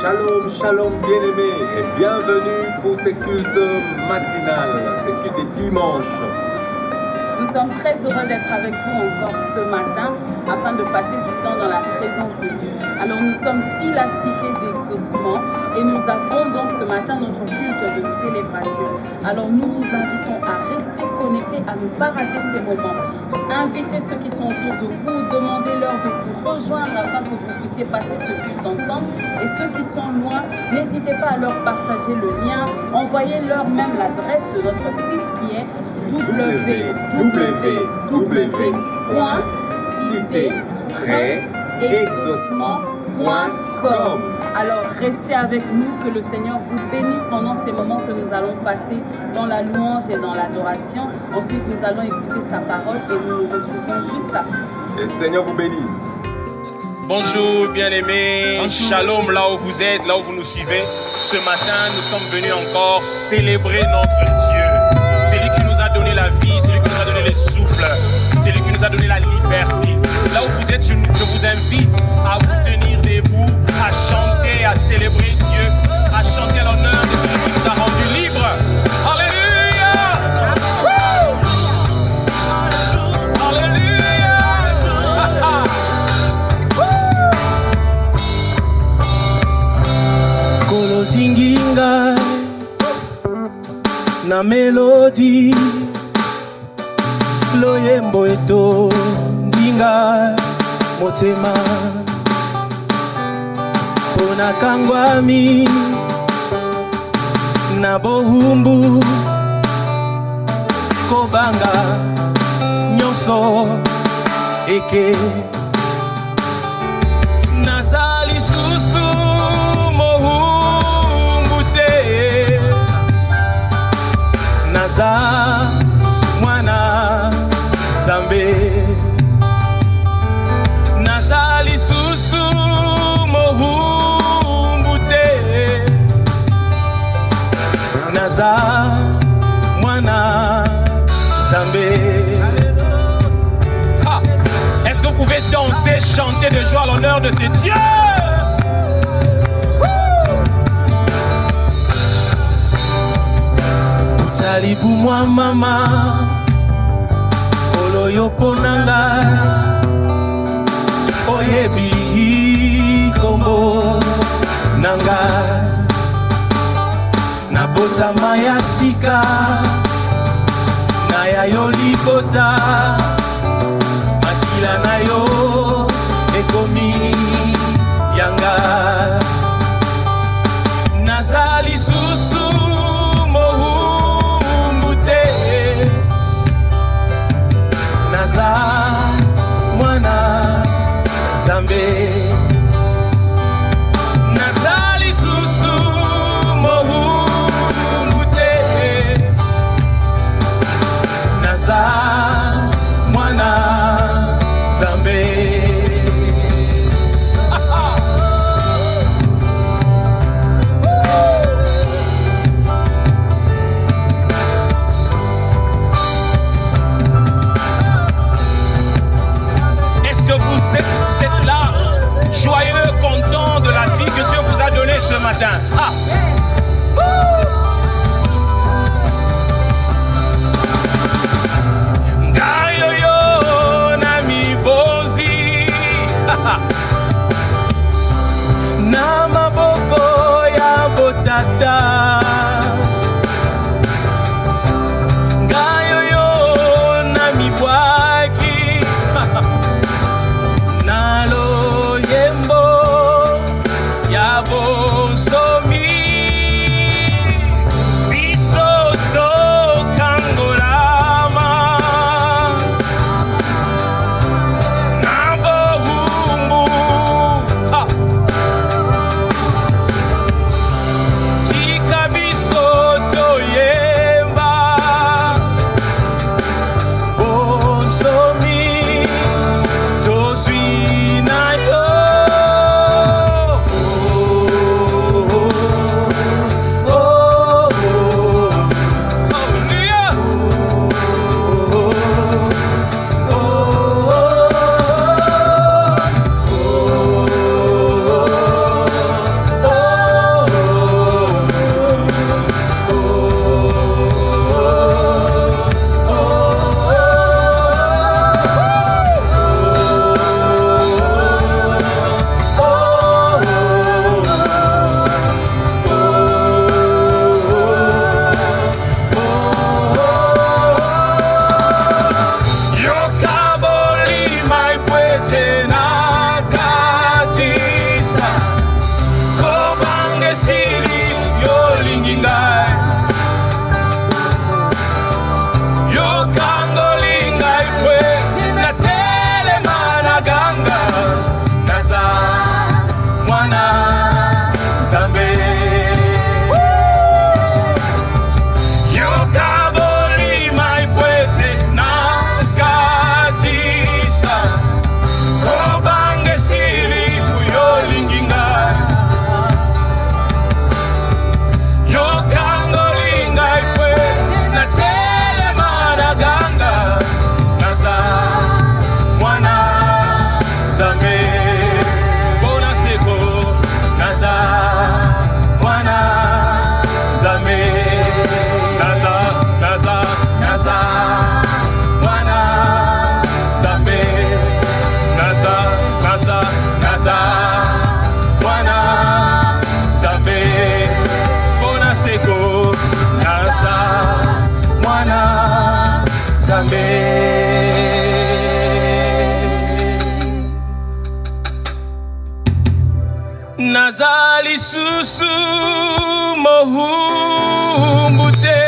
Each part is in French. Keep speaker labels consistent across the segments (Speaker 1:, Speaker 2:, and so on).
Speaker 1: Shalom, shalom bien-aimés et bienvenue pour ces cultes matinales, ces cultes dimanche.
Speaker 2: Nous sommes très heureux d'être avec vous encore ce matin afin de passer du temps dans la présence de Dieu. Alors nous sommes Philacité d'exaucement et nous avons donc ce matin notre culte de célébration. Alors nous vous invitons à rester connectés, à ne pas rater ces moments. Invitez ceux qui sont autour de vous, demandez-leur de vous rejoindre afin que vous puissiez passer ce culte ensemble. Et ceux qui sont loin, n'hésitez pas à leur partager le lien, envoyez-leur même l'adresse de notre site qui est www.cité-exaucement.com. Alors restez avec nous, que le Seigneur vous bénisse pendant ces moments que nous allons passer dans la louange et dans l'adoration. Ensuite nous allons écouter sa parole et nous nous retrouvons juste après.
Speaker 1: Et le Seigneur vous bénisse.
Speaker 3: Bonjour bien-aimés, shalom là où vous êtes, là où vous nous suivez. Ce matin, nous sommes venus encore célébrer notre Dieu. C'est lui qui nous a donné la vie, c'est lui qui nous a donné le souffle, c'est lui qui nous a donné la liberté. Là où vous êtes, je vous invite à vous tenir debout, à chanter, à célébrer Dieu, à chanter à l'honneur de celui qui nous a rendus libres. Alléluia! Alléluia!
Speaker 4: Kolozinginga na melodi loyembo eto ndinga motema pona kangwami na bohumbu kobanga nyonso eke nazali susu naza mwana Zambe naza lisusu mohumbu te naza mwana Zambe.
Speaker 3: Est-ce que vous pouvez danser, chanter de joie à l'honneur de ces dieux?
Speaker 4: Talibu mwa mama Oloyo ponanga Oyebi kombo nanga Nabota maya sika Naya yo likota Makila na yo ekomi yanga Nazali susu naza mwana Zambe naza lisusu mohumbu te naza mwana Zambe.
Speaker 3: Vous êtes là, joyeux, content de la vie que Dieu vous a donnée ce matin. Ngayoyo nami bozi
Speaker 4: na maboko ya botata ngayoyo nami bwaki nalo yembo ya bonsomi bisoto kangolama na bohumbu chika mohumbute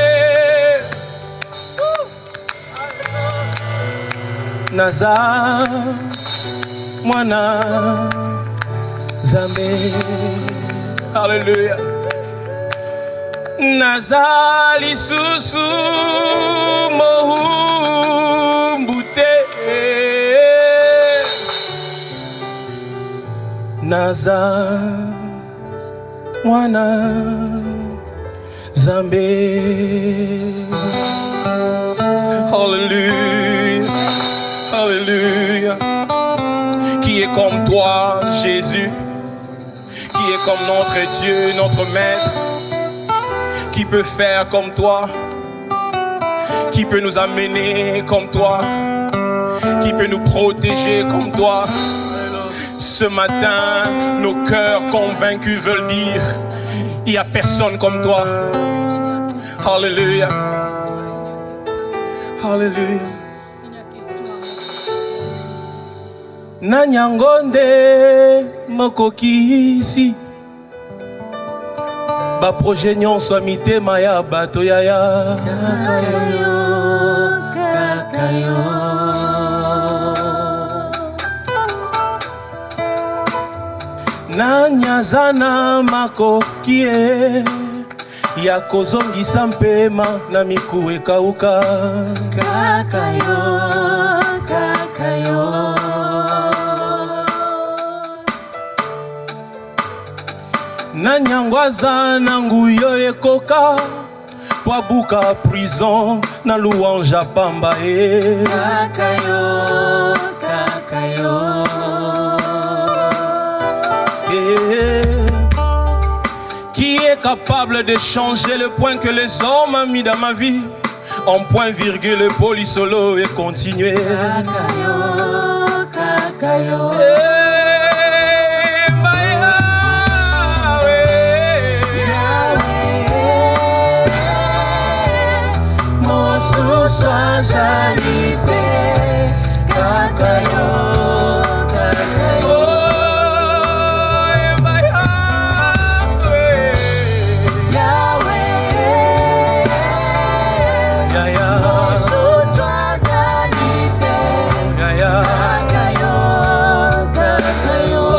Speaker 4: naza mwana Zambe. Alléluia. Naza lisusu mohumbute naza mwana Zambe. Alléluia. Alléluia. Qui est comme toi, Jésus? Qui est comme notre Dieu, notre Maître? Qui peut faire comme toi? Qui peut nous amener comme toi? Qui peut nous protéger comme toi? Ce matin, nos cœurs convaincus veulent dire, il n'y a personne comme toi. Alléluia. Alléluia. Nanyangonde mokokisi ba projet nyonso mitema ya bato yaya kakayo nanyazana makokie ya kozongisa mpema na miku ekauka kakayo kakayo. Nanyangwaza na nguyo ekoka Pwabuka prison na louange a pamba Kakayo, kakayo Qui est capable de changer le point que les hommes ont mis dans ma vie en point virgule polysolo et continuer Kakayo, kakayo Sois alité, kakayo, kakayo. Oh, Yahweh, Yahweh, sois alité, kakayo, kakayo. Oh,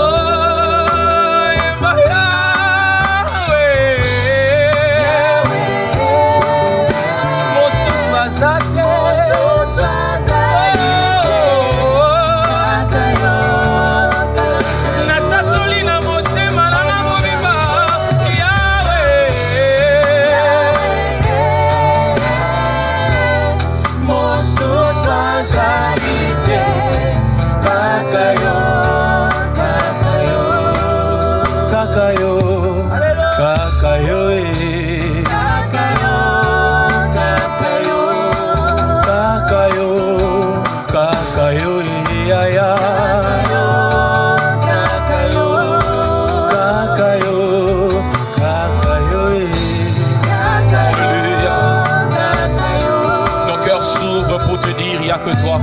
Speaker 4: que toi.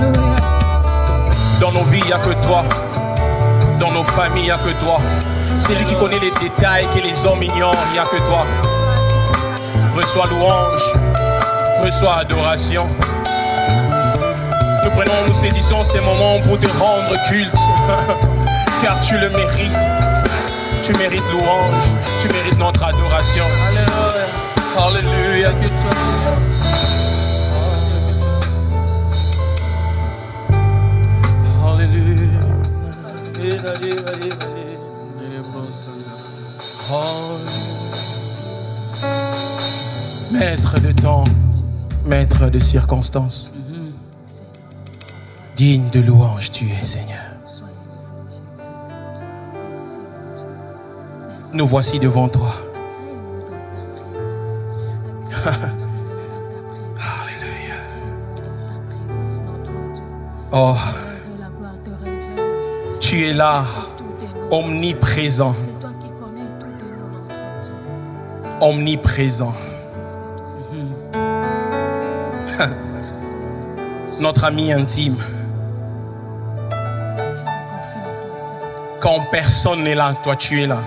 Speaker 4: Dans nos vies, il n'y a que toi. Dans nos familles, il n'y a que toi. C'est lui qui connaît les détails que les hommes ignorent, il n'y a que toi. Reçois louange, reçois adoration. Nous saisissons ces moments pour te rendre culte. Car tu le mérites. Tu mérites louange, tu mérites notre adoration. Alléluia. Alléluia. Maître de temps, maître de circonstances, digne de louange tu es, Seigneur. Nous voici devant toi. Alléluia. Oh, tu es là, omniprésent. Omniprésent. Notre ami intime. Quand personne n'est là, toi tu es là.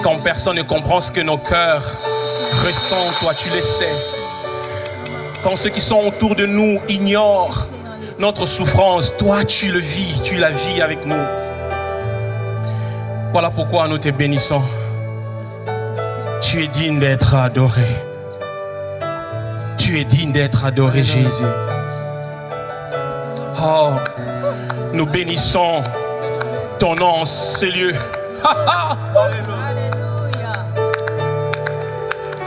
Speaker 4: Quand personne ne comprend ce que nos cœurs ressentent, toi tu le sais. Quand ceux qui sont autour de nous ignorent notre souffrance, toi tu le vis, tu la vis avec nous. Voilà pourquoi nous te bénissons. Tu es digne d'être adoré. Tu es digne d'être adoré, Jésus. Oh, nous bénissons ton nom en ce lieu.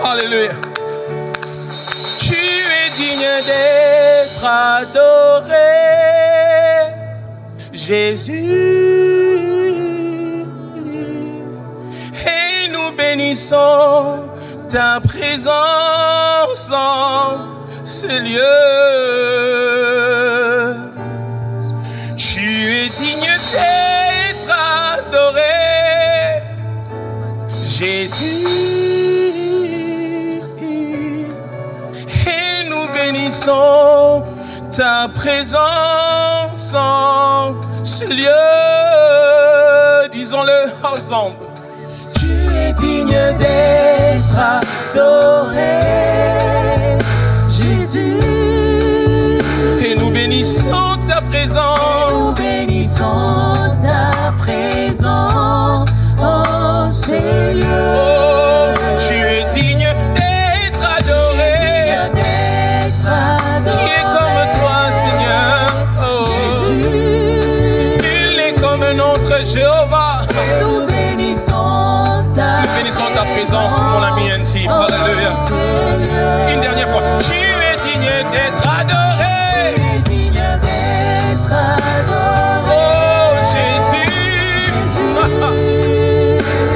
Speaker 4: Alléluia. Tu es digne d'être adoré, Jésus. Et nous bénissons ta présence en ce lieu. Tu es digne d'être adoré, Jésus. Et nous bénissons ta présence en ce lieu. Disons-le ensemble. Tu es digne d'être adoré, Jésus. Et nous bénissons ta présence.
Speaker 5: Nous bénissons ta présence en ces lieux.
Speaker 4: Oh, tu es digne d'être adoré. Qui est comme toi, Seigneur? Oh,
Speaker 5: Jésus.
Speaker 4: Nul n'est comme notre Jéhovah.
Speaker 5: Nous bénissons ta
Speaker 4: présence, mon ami intime. Alléluia. Une dernière fois. Tu es digne d'être adoré.
Speaker 5: Tu es digne d'être adoré.
Speaker 4: Oh Jésus.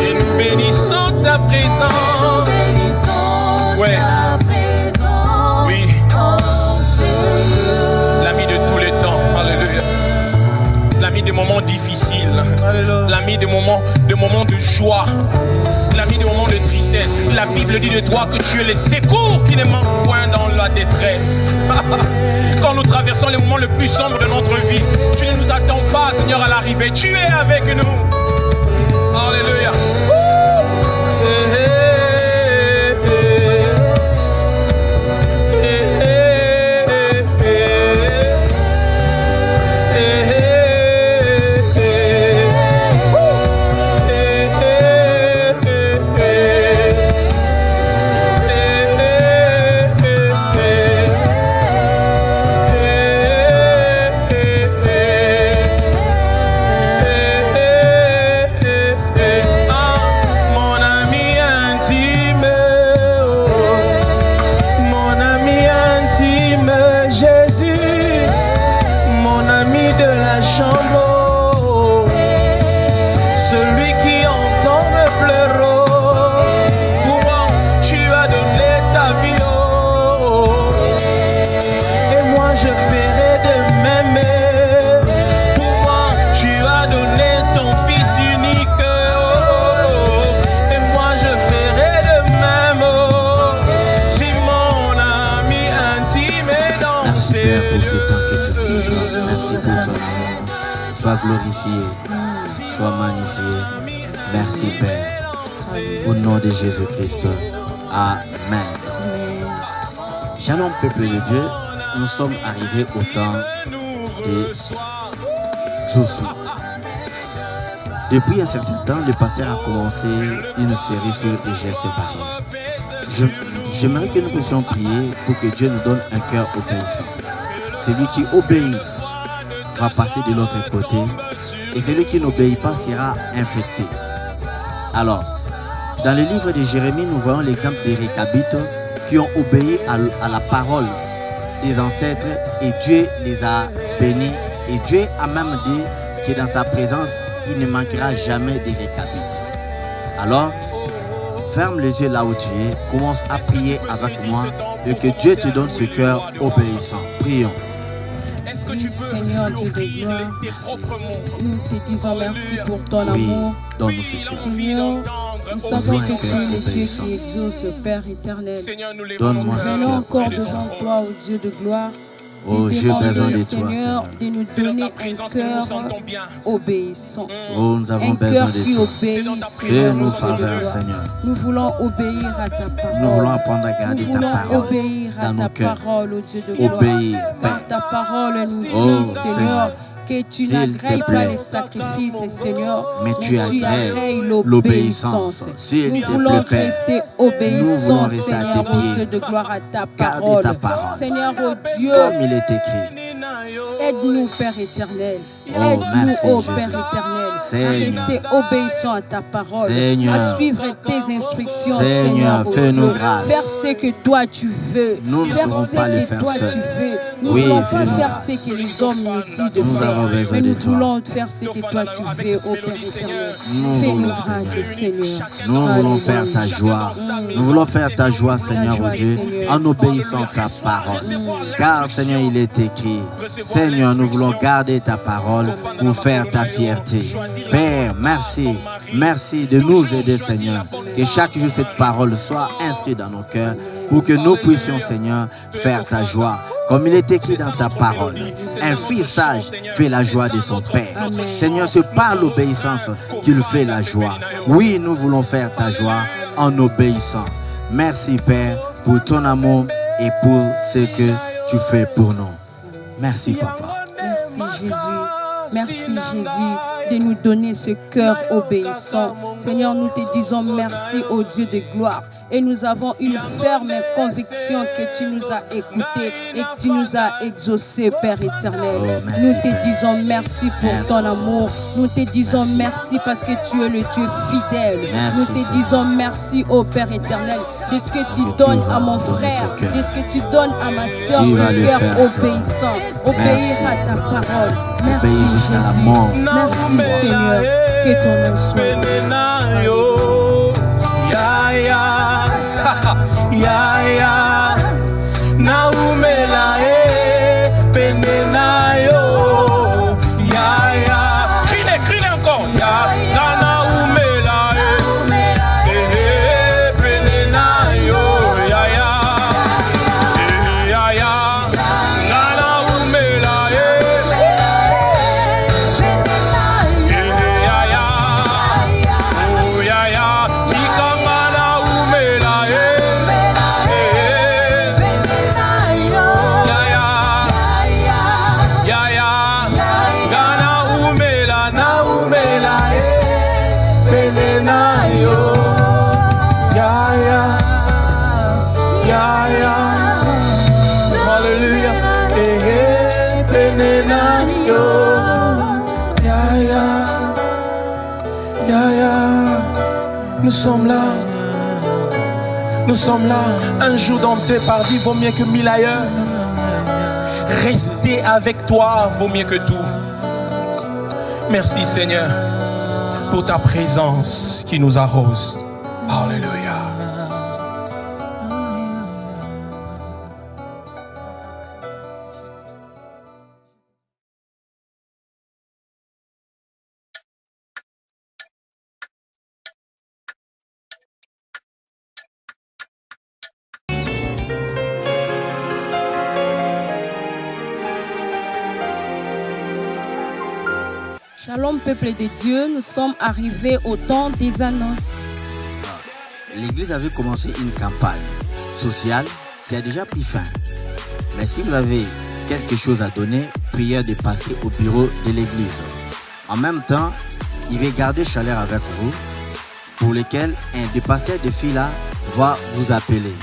Speaker 4: Et nous bénissons ta présence.
Speaker 5: Nous bénissons
Speaker 4: Ouais.
Speaker 5: ta présence.
Speaker 4: Oui.
Speaker 5: En ces lieux.
Speaker 4: L'ami de tous les temps. Alléluia. L'ami des moments difficiles. L'ami des moments de joie. L'ami des moments de tristesse. La Bible dit de toi que tu es le secours qui ne manque point dans la détresse. Quand nous traversons les moments les plus sombres de notre vie, tu ne nous attends pas, Seigneur, à l'arrivée. Tu es avec nous. Alléluia.
Speaker 6: Sois glorifié, sois magnifié. Merci Père. Au nom de Jésus-Christ. Amen. Shalom peuple de Dieu, nous sommes arrivés au temps de Josué. Depuis un certain temps, le pasteur a commencé une série sur les gestes barrières. J'aimerais que nous puissions prier pour que Dieu nous donne un cœur obéissant. Celui qui obéit va passer de l'autre côté et celui qui n'obéit pas sera infecté. Alors, dans le livre de Jérémie, nous voyons l'exemple des Récabites qui ont obéi à la parole des ancêtres et Dieu les a bénis. Et Dieu a même dit que dans sa présence, il ne manquera jamais des Récabites. Alors, ferme les yeux là où tu es, commence à prier avec moi et que Dieu te donne ce cœur obéissant. Prions.
Speaker 2: Oui, Seigneur Dieu de gloire, nous te disons merci pour ton amour.
Speaker 6: Donne-nous ce cœur.
Speaker 2: Seigneur, nous savons que tu es le Dieu qui exauce, Père éternel.
Speaker 6: Donne-moi ce
Speaker 2: Venons
Speaker 6: cœur
Speaker 2: encore
Speaker 6: obéissant.
Speaker 2: devant toi, ô Dieu de gloire,
Speaker 6: Oh, j'ai besoin de toi,
Speaker 2: Seigneur,
Speaker 6: Seigneur.
Speaker 2: de nous
Speaker 3: C'est dans ta
Speaker 2: donner un
Speaker 3: présence que nous
Speaker 2: cœur
Speaker 3: nous sentons bien.
Speaker 2: obéissant.
Speaker 6: Oh, nous avons
Speaker 2: Un
Speaker 6: besoin
Speaker 2: cœur
Speaker 6: de
Speaker 2: qui
Speaker 6: toi.
Speaker 2: obéit,
Speaker 6: Fais-nous
Speaker 2: Seigneur,
Speaker 6: faveur,
Speaker 2: de toi.
Speaker 6: Seigneur.
Speaker 2: Nous voulons obéir à ta parole.
Speaker 6: Nous voulons apprendre à garder
Speaker 2: Nous
Speaker 6: ta
Speaker 2: voulons
Speaker 6: parole
Speaker 2: obéir à
Speaker 6: dans nos
Speaker 2: ta
Speaker 6: cœurs.
Speaker 2: parole, ô Dieu de gloire.
Speaker 6: Obéir,
Speaker 2: Car
Speaker 6: Père.
Speaker 2: ta parole nous dit,
Speaker 6: Oh,
Speaker 2: Seigneur,
Speaker 6: Seigneur,
Speaker 2: que tu
Speaker 6: s'il
Speaker 2: n'agrées
Speaker 6: te
Speaker 2: pas
Speaker 6: plaît.
Speaker 2: les sacrifices, Seigneur,
Speaker 6: mais tu agrées
Speaker 2: agrées
Speaker 6: l'obéissance.
Speaker 2: l'obéissance.
Speaker 6: S'il
Speaker 2: Nous
Speaker 6: te
Speaker 2: voulons
Speaker 6: plaît, Père.
Speaker 2: rester
Speaker 6: Nous
Speaker 2: obéissants,
Speaker 6: voulons rester à
Speaker 2: Seigneur,
Speaker 6: tes
Speaker 2: ô
Speaker 6: pieds.
Speaker 2: Dieu de gloire, à ta
Speaker 6: Garde
Speaker 2: parole.
Speaker 6: ta parole.
Speaker 2: Seigneur, ô Dieu,
Speaker 6: Comme il est écrit.
Speaker 2: aide-nous, Père éternel.
Speaker 6: Oh,
Speaker 2: Aide-nous,
Speaker 6: merci,
Speaker 2: ô
Speaker 6: Jésus.
Speaker 2: Père éternel, à
Speaker 6: Seigneur.
Speaker 2: rester obéissants à ta parole,
Speaker 6: Seigneur.
Speaker 2: à suivre tes instructions,
Speaker 6: Seigneur,
Speaker 2: Seigneur, ô
Speaker 6: fais-nous
Speaker 2: Dieu.
Speaker 6: grâce.
Speaker 2: Faire ce que toi tu veux.
Speaker 6: Nous ne
Speaker 2: faire
Speaker 6: saurons
Speaker 2: ce
Speaker 6: pas le
Speaker 2: que
Speaker 6: faire
Speaker 2: toi
Speaker 6: seuls.
Speaker 2: tu veux. Nous ne
Speaker 6: Oui,
Speaker 2: voulons pas
Speaker 6: fais-nous
Speaker 2: faire
Speaker 6: grâce.
Speaker 2: ce que les hommes nous disent de
Speaker 6: Nous
Speaker 2: faire,
Speaker 6: avons besoin
Speaker 2: mais
Speaker 6: de
Speaker 2: nous
Speaker 6: toi.
Speaker 2: voulons faire ce que toi tu veux, ô Père éternel.
Speaker 6: Nous
Speaker 2: Fais-nous
Speaker 6: voulons,
Speaker 2: grâce, Seigneur.
Speaker 6: Nous voulons
Speaker 2: Alléluia.
Speaker 6: faire ta joie. Nous voulons faire ta joie, Seigneur,
Speaker 2: joie,
Speaker 6: mon Dieu,
Speaker 2: Seigneur.
Speaker 6: en obéissant ta parole. Car, Seigneur, il est écrit. Seigneur, nous voulons garder ta parole pour faire ta fierté. Père, merci. Merci de nous aider, Seigneur. Que chaque jour, cette parole soit inscrite dans nos cœurs pour que nous puissions, Seigneur, faire ta joie. Comme il est écrit dans ta parole, un fils sage fait la joie de son père. Seigneur, c'est par l'obéissance qu'il fait la joie. Oui, nous voulons faire ta joie en obéissant. Merci, Père, pour ton amour et pour ce que tu fais pour nous. Merci, Papa.
Speaker 2: Merci Jésus. Merci Jésus de nous donner ce cœur obéissant. Seigneur, nous te disons merci au Dieu de gloire. Et nous avons une ferme conviction que tu nous as écoutés et que tu nous as exaucés, Père éternel.
Speaker 6: Oh, merci,
Speaker 2: nous te
Speaker 6: Père.
Speaker 2: disons merci pour
Speaker 6: Merci,
Speaker 2: ton amour. Nous te disons merci parce que tu es le Dieu fidèle.
Speaker 6: Merci,
Speaker 2: nous te
Speaker 6: Seigneur.
Speaker 2: disons merci, ô Père éternel, de ce que tu
Speaker 6: Que tu
Speaker 2: donnes
Speaker 6: vas
Speaker 2: à mon
Speaker 6: donner
Speaker 2: frère,
Speaker 6: ce cœur.
Speaker 2: de ce que tu donnes à ma soeur,
Speaker 6: Tu vas
Speaker 2: ce
Speaker 6: le
Speaker 2: cœur
Speaker 6: faire,
Speaker 2: obéissant. Obéir
Speaker 6: Merci.
Speaker 2: à ta parole. Merci
Speaker 6: Obéis jusqu'à la
Speaker 2: Jésus.
Speaker 6: mort.
Speaker 2: Merci Seigneur. Que ton nom soit loué.
Speaker 3: Crie-les encore. Ya, Naoumela, Penenayo, ya, Naoumela, oh, ya, Chikanga Naoumela, Alléluia. Nous sommes là. Nous sommes là. Un jour dans tes paradis vaut mieux que 1000 ailleurs. Rester avec toi vaut mieux que tout. Merci Seigneur pour ta présence qui nous arrose. Alléluia.
Speaker 2: Shalom peuple de Dieu, nous sommes arrivés au temps des annonces.
Speaker 6: L'Église avait commencé une campagne sociale qui a déjà pris fin. Mais si vous avez quelque chose à donner, prière de passer au bureau de l'Église. En même temps, il va garder chaleur avec vous, pour lequel un des pasteurs de Fila va vous appeler.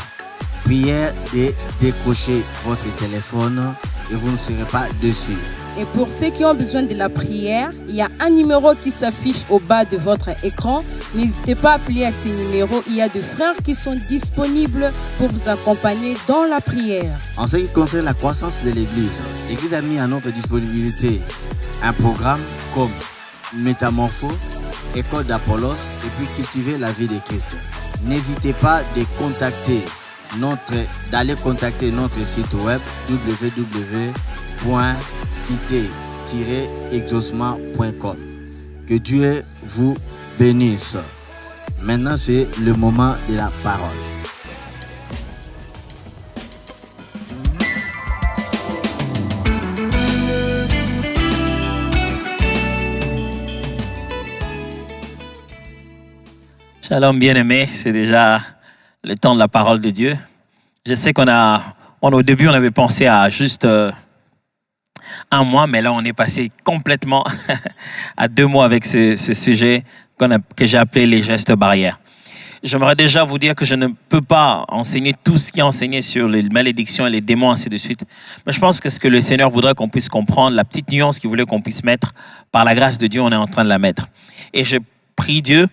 Speaker 6: Prière de décrocher votre téléphone et vous ne serez pas dessus.
Speaker 2: Et pour ceux qui ont besoin de la prière, il y a un numéro qui s'affiche au bas de votre écran. N'hésitez pas à appeler à ce numéro. Il y a des frères qui sont disponibles pour vous accompagner dans la prière.
Speaker 6: En ce qui concerne la croissance de l'Église, l'Église a mis à notre disponibilité un programme comme Métamorpho, École d'Apollos et puis Cultiver la vie de Christ. N'hésitez pas d'aller contacter notre site web www.cité-exaucement.com. Que Dieu vous bénisse. Maintenant, c'est le moment de la parole.
Speaker 7: Shalom bien-aimé, c'est déjà le temps de la parole de Dieu. Je sais au début, on avait pensé à juste 1 mois, mais là, on est passé complètement à 2 mois avec ce sujet que j'ai appelé les gestes barrières. J'aimerais déjà vous dire que je ne peux pas enseigner tout ce qui est enseigné sur les malédictions et les démons, ainsi de suite. Mais je pense que ce que le Seigneur voudrait qu'on puisse comprendre, la petite nuance qu'il voulait qu'on puisse mettre, par la grâce de Dieu, on est en train de la mettre. Et je prie Dieu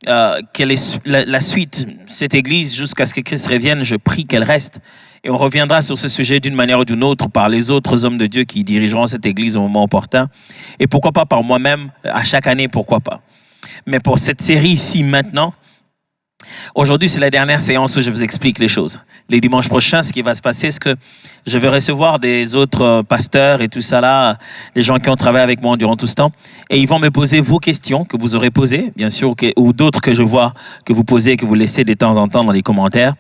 Speaker 7: la suite, cette église, jusqu'à ce que Christ revienne, je prie qu'elle reste. Et on reviendra sur ce sujet d'une manière ou d'une autre par les autres hommes de Dieu qui dirigeront cette église au moment opportun. Et pourquoi pas par moi-même, à chaque année, pourquoi pas. Mais pour cette série ici, maintenant, aujourd'hui, c'est la dernière séance où je vous explique les choses. Les dimanches prochains, ce qui va se passer, c'est que je vais recevoir des autres pasteurs et tout ça là, les gens qui ont travaillé avec moi durant tout ce temps, et ils vont me poser vos questions que vous aurez posées, bien sûr, ou d'autres que je vois que vous posez, que vous laissez de temps en temps dans les commentaires,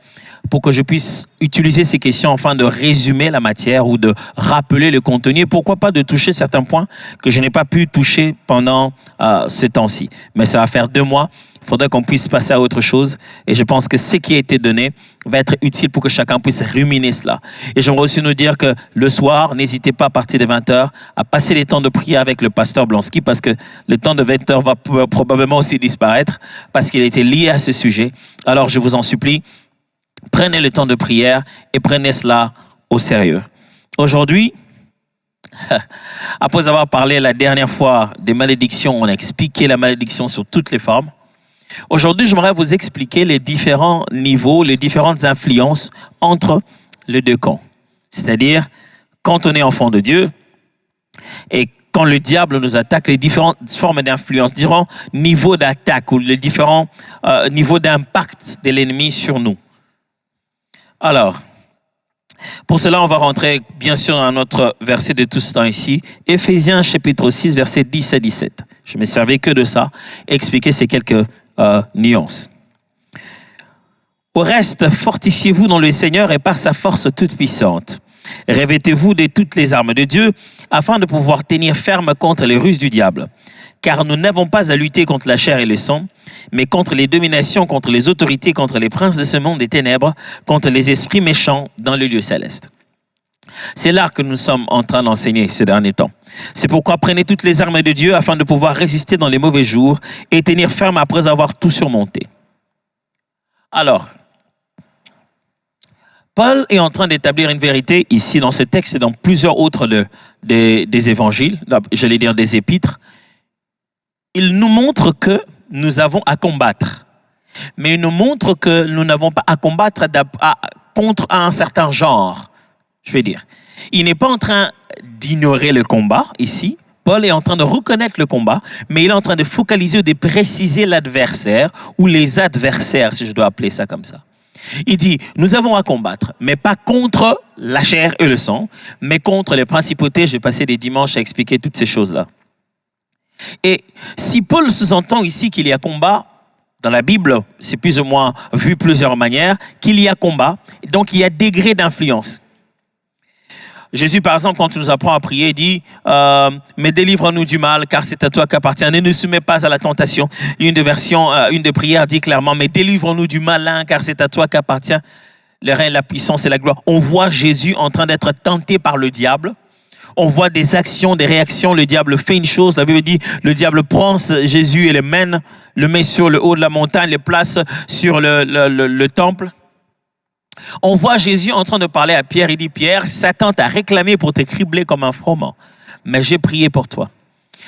Speaker 7: pour que je puisse utiliser ces questions afin de résumer la matière ou de rappeler le contenu, et pourquoi pas de toucher certains points que je n'ai pas pu toucher pendant ce temps-ci. Mais ça va faire 2 mois. Il faudrait qu'on puisse passer à autre chose. Et je pense que ce qui a été donné va être utile pour que chacun puisse ruminer cela. Et j'aimerais aussi nous dire que le soir, n'hésitez pas à partir de 20h à passer les temps de prière avec le pasteur Blanski, parce que le temps de 20h va probablement aussi disparaître parce qu'il a été lié à ce sujet. Alors je vous en supplie, prenez le temps de prière et prenez cela au sérieux. Aujourd'hui, après avoir parlé la dernière fois des malédictions, on a expliqué la malédiction sur toutes les formes. Aujourd'hui, j'aimerais vous expliquer les différents niveaux, les différentes influences entre les 2 camps. C'est-à-dire, quand on est enfant de Dieu et quand le diable nous attaque, les différentes formes d'influence, différents niveaux d'attaque ou les différents niveaux d'impact de l'ennemi sur nous. Alors, pour cela, on va rentrer bien sûr dans notre verset de tout ce temps ici, Éphésiens chapitre 6, versets 10 à 17. Je ne me servais que de ça, expliquer ces quelques nuances. Au reste, fortifiez-vous dans le Seigneur et par sa force toute puissante. Revêtez-vous de toutes les armes de Dieu afin de pouvoir tenir ferme contre les ruses du diable. Car nous n'avons pas à lutter contre la chair et le sang, mais contre les dominations, contre les autorités, contre les princes de ce monde des ténèbres, contre les esprits méchants dans le lieu céleste. C'est là que nous sommes en train d'enseigner ces derniers temps. C'est pourquoi prenez toutes les armes de Dieu afin de pouvoir résister dans les mauvais jours et tenir ferme après avoir tout surmonté. Alors, Paul est en train d'établir une vérité ici dans ce texte et dans plusieurs autres des évangiles, j'allais dire des épîtres. Il nous montre que nous avons à combattre. Mais il nous montre que nous n'avons pas à combattre contre un certain genre. Je vais dire, il n'est pas en train d'ignorer le combat ici. Paul est en train de reconnaître le combat, mais il est en train de focaliser ou de préciser l'adversaire ou les adversaires, si je dois appeler ça comme ça. Il dit, nous avons à combattre, mais pas contre la chair et le sang, mais contre les principautés. J'ai passé des dimanches à expliquer toutes ces choses-là. Et si Paul sous-entend ici qu'il y a combat, dans la Bible, c'est plus ou moins vu de plusieurs manières, qu'il y a combat, donc il y a degré d'influence. Jésus, par exemple, quand il nous apprend à prier, dit « Mais délivre-nous du mal, car c'est à toi qu'appartient. Ne nous soumets pas à la tentation. » Une des prières dit clairement « Mais délivre-nous du malin, car c'est à toi qu'appartient le règne, la puissance et la gloire. » On voit Jésus en train d'être tenté par le diable. On voit des actions, des réactions. Le diable fait une chose. La Bible dit le diable prend Jésus et le met sur le haut de la montagne, le place sur le temple. On voit Jésus en train de parler à Pierre. Il dit, Pierre, Satan t'a réclamé pour te cribler comme un froment, mais j'ai prié pour toi.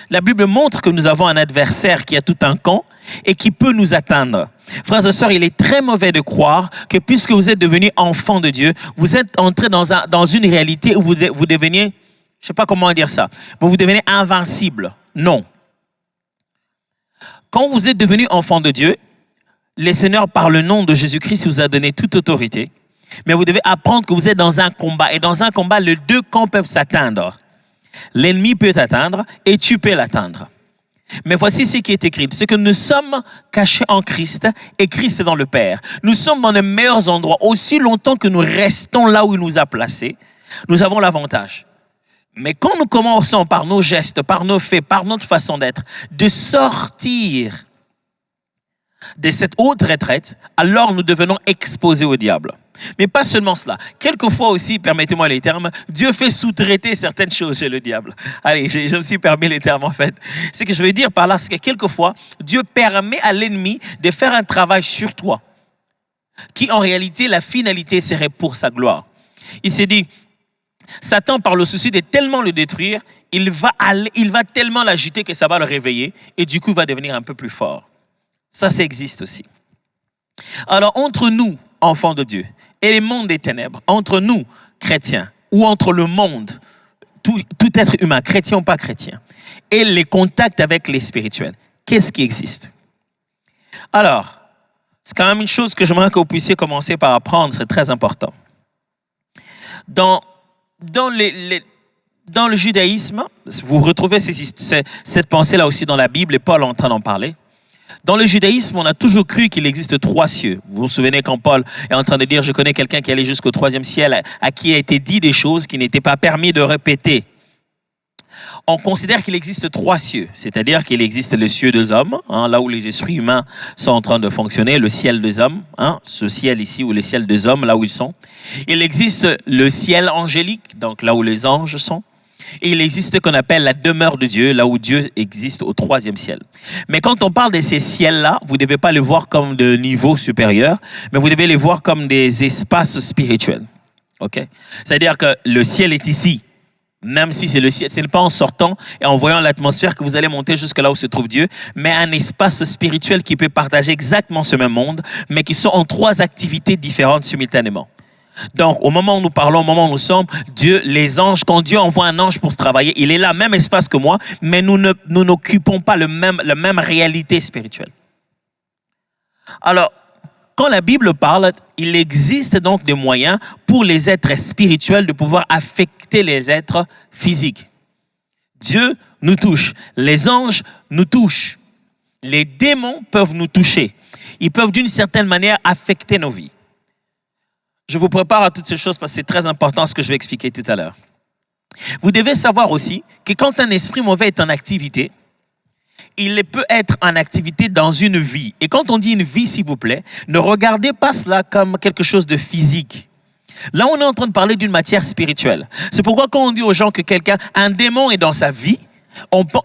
Speaker 7: La Bible montre que nous avons un adversaire qui a tout un camp et qui peut nous atteindre. Frères et sœurs, il est très mauvais de croire que puisque vous êtes devenus enfants de Dieu, vous êtes entrés dans une réalité où vous devenez, je ne sais pas comment dire ça, mais vous devenez invincible. Non. Quand vous êtes devenus enfants de Dieu, le Seigneur, par le nom de Jésus-Christ, vous a donné toute autorité. Mais vous devez apprendre que vous êtes dans un combat. Et dans un combat, les 2 camps peuvent s'atteindre. L'ennemi peut t'atteindre et tu peux l'atteindre. Mais voici ce qui est écrit. C'est que nous sommes cachés en Christ et Christ est dans le Père. Nous sommes dans les meilleurs endroits. Aussi longtemps que nous restons là où il nous a placés, nous avons l'avantage. Mais quand nous commençons par nos gestes, par nos faits, par notre façon d'être, de sortir de cette haute retraite, alors nous devenons exposés au diable. Mais pas seulement cela. Quelquefois aussi, permettez-moi les termes, Dieu fait sous-traiter certaines choses chez le diable. Allez, je me suis permis les termes en fait. Ce que je veux dire par là, c'est que quelquefois, Dieu permet à l'ennemi de faire un travail sur toi, qui en réalité, la finalité serait pour sa gloire. Il s'est dit, Satan, par le souci de tellement le détruire, il va tellement l'agiter que ça va le réveiller et du coup, il va devenir un peu plus fort. Ça existe aussi. Alors, entre nous, enfants de Dieu, et les mondes des ténèbres, entre nous, chrétiens, ou entre le monde, tout être humain, chrétien ou pas chrétien, et les contacts avec les spirituels, qu'est-ce qui existe? Alors, c'est quand même une chose que j'aimerais que vous puissiez commencer par apprendre, c'est très important. Dans le judaïsme, vous retrouvez cette pensée-là aussi dans la Bible, et Paul est en train d'en parler. Dans le judaïsme, on a toujours cru qu'il existe 3 cieux. Vous vous souvenez quand Paul est en train de dire « Je connais quelqu'un qui est allé jusqu'au 3e ciel, à qui a été dit des choses qui n'étaient pas permis de répéter. » On considère qu'il existe 3 cieux, c'est-à-dire qu'il existe le ciel des hommes, là où les esprits humains sont en train de fonctionner, le ciel des hommes, ce ciel ici, ou le ciel des hommes, là où ils sont. Il existe le ciel angélique, donc là où les anges sont. Et il existe ce qu'on appelle la demeure de Dieu, là où Dieu existe au 3e ciel. Mais quand on parle de ces ciels-là, vous ne devez pas les voir comme de niveaux supérieurs, mais vous devez les voir comme des espaces spirituels. Okay? C'est-à-dire que le ciel est ici, même si c'est le ciel, ce n'est pas en sortant et en voyant l'atmosphère que vous allez monter jusque là où se trouve Dieu, mais un espace spirituel qui peut partager exactement ce même monde, mais qui sont en 3 activités différentes simultanément. Donc, au moment où nous parlons, au moment où nous sommes, Dieu, les anges, quand Dieu envoie un ange pour se travailler, il est là, même espace que moi, mais nous n'occupons pas la même réalité spirituelle. Alors, quand la Bible parle, il existe donc des moyens pour les êtres spirituels de pouvoir affecter les êtres physiques. Dieu nous touche, les anges nous touchent, les démons peuvent nous toucher. Ils peuvent d'une certaine manière affecter nos vies. Je vous prépare à toutes ces choses parce que c'est très important ce que je vais expliquer tout à l'heure. Vous devez savoir aussi que quand un esprit mauvais est en activité, il peut être en activité dans une vie. Et quand on dit une vie, s'il vous plaît, ne regardez pas cela comme quelque chose de physique. Là, on est en train de parler d'une matière spirituelle. C'est pourquoi quand on dit aux gens que un démon est dans sa vie,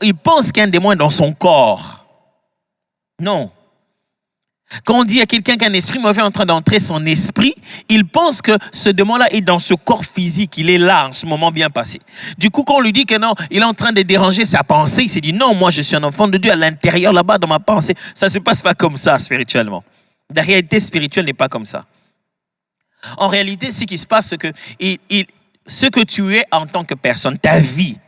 Speaker 7: ils pensent qu'un démon est dans son corps. Non. Quand on dit à quelqu'un qu'un esprit mauvais est en train d'entrer son esprit, il pense que ce démon-là est dans ce corps physique, il est là en ce moment bien passé. Du coup, quand on lui dit que non, il est en train de déranger sa pensée, il s'est dit non, moi je suis un enfant de Dieu à l'intérieur là-bas dans ma pensée. Ça ne se passe pas comme ça spirituellement. La réalité spirituelle n'est pas comme ça. En réalité, ce qui se passe, c'est que ce que tu es en tant que personne, ta vie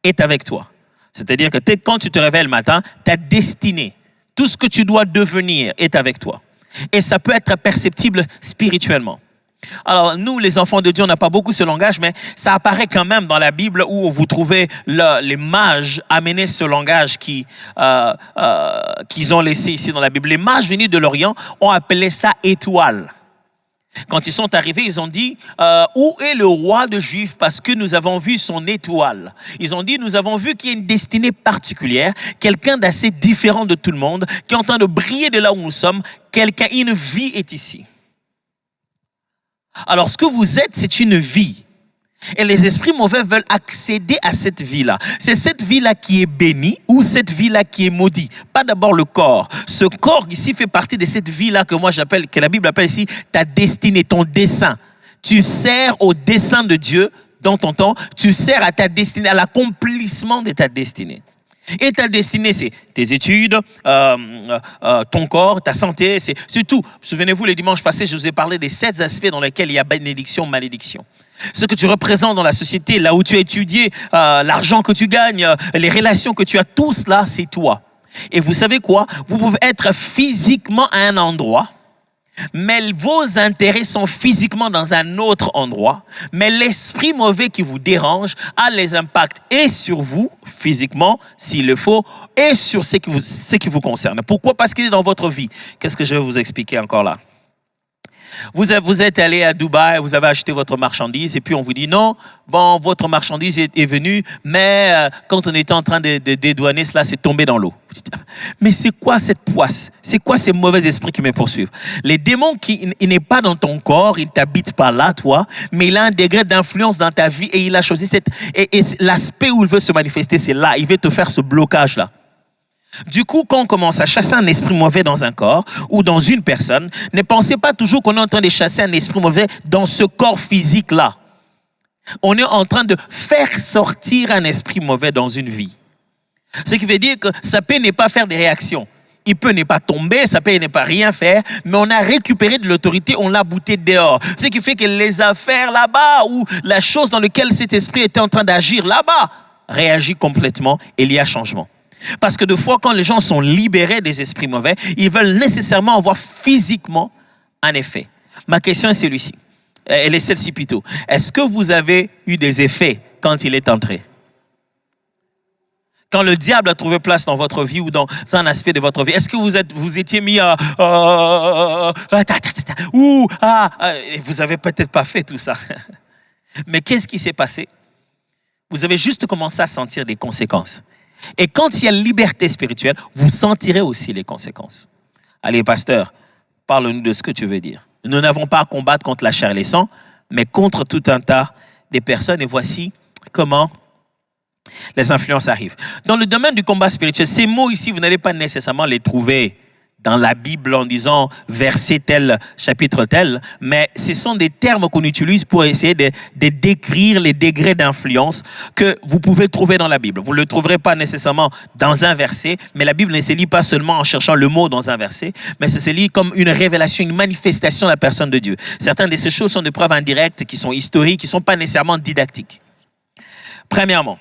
Speaker 7: est avec toi. C'est-à-dire que quand tu te réveilles le matin, ta destinée, tout ce que tu dois devenir est avec toi. Et ça peut être perceptible spirituellement. Alors, nous, les enfants de Dieu, on n'a pas beaucoup ce langage, mais ça apparaît quand même dans la Bible où vous trouvez les mages amener ce langage qu'ils ont laissé ici dans la Bible. Les mages venus de l'Orient ont appelé ça étoile. Quand ils sont arrivés, ils ont dit « Où est le roi de Juifs? Parce que nous avons vu son étoile. » Ils ont dit « Nous avons vu qu'il y a une destinée particulière, quelqu'un d'assez différent de tout le monde, qui est en train de briller de là où nous sommes. Une vie est ici. » Alors, ce que vous êtes, c'est une vie. Et les esprits mauvais veulent accéder à cette vie-là. C'est cette vie-là qui est bénie ou cette vie-là qui est maudite. Pas d'abord le corps. Ce corps ici fait partie de cette vie-là que la Bible appelle ici ta destinée, ton dessein. Tu sers au dessein de Dieu dans ton temps. Tu sers à ta destinée, à l'accomplissement de ta destinée. Et ta destinée, c'est tes études, ton corps, ta santé, c'est tout. Souvenez-vous, les dimanches passés, je vous ai parlé des 7 aspects dans lesquels il y a bénédiction, malédiction. Ce que tu représentes dans la société, là où tu as étudié, l'argent que tu gagnes, les relations que tu as, tout cela, c'est toi. Et vous savez quoi? Vous pouvez être physiquement à un endroit, mais vos intérêts sont physiquement dans un autre endroit, mais l'esprit mauvais qui vous dérange a les impacts et sur vous, physiquement, s'il le faut, et sur ce qui vous concerne. Pourquoi? Parce qu'il est dans votre vie. Qu'est-ce que je vais vous expliquer encore là? Vous êtes allé à Dubaï, vous avez acheté votre marchandise et puis on vous dit non, bon, votre marchandise est venue, mais quand on était en train de dédouaner, cela s'est tombé dans l'eau. Mais c'est quoi cette poisse? C'est quoi ces mauvais esprits qui me poursuivent? Les démons, il n'est pas dans ton corps, il ne t'habite pas là, toi, mais il a un degré d'influence dans ta vie et il a choisi et l'aspect où il veut se manifester, c'est là, il veut te faire ce blocage-là. Du coup, quand on commence à chasser un esprit mauvais dans un corps ou dans une personne, ne pensez pas toujours qu'on est en train de chasser un esprit mauvais dans ce corps physique-là. On est en train de faire sortir un esprit mauvais dans une vie. Ce qui veut dire que ça peut ne pas faire des réactions. Il peut ne pas tomber, ça peut ne pas rien faire, mais on a récupéré de l'autorité, on l'a bouté dehors. Ce qui fait que les affaires là-bas ou la chose dans laquelle cet esprit était en train d'agir là-bas réagit complètement et il y a changement. Parce que des fois, quand les gens sont libérés des esprits mauvais, ils veulent nécessairement avoir physiquement un effet. Ma question est celle-ci. Elle est celle-ci plutôt. Est-ce que vous avez eu des effets quand il est entré? Quand le diable a trouvé place dans votre vie ou dans un aspect de votre vie, est-ce que vous étiez mis à... vous n'avez peut-être pas fait tout ça. Mais qu'est-ce qui s'est passé? Vous avez juste commencé à sentir des conséquences. Et quand il y a liberté spirituelle, vous sentirez aussi les conséquences. Allez, pasteur, parle-nous de ce que tu veux dire. Nous n'avons pas à combattre contre la chair et les sangs, mais contre tout un tas de personnes. Et voici comment les influences arrivent. Dans le domaine du combat spirituel, ces mots ici, vous n'allez pas nécessairement les trouver dans la Bible en disant verset tel, chapitre tel, mais ce sont des termes qu'on utilise pour essayer de décrire les degrés d'influence que vous pouvez trouver dans la Bible. Vous ne le trouverez pas nécessairement dans un verset, mais la Bible ne se lit pas seulement en cherchant le mot dans un verset, mais ça se lit comme une révélation, une manifestation de la personne de Dieu. Certaines de ces choses sont des preuves indirectes, qui sont historiques, qui ne sont pas nécessairement didactiques. Premièrement,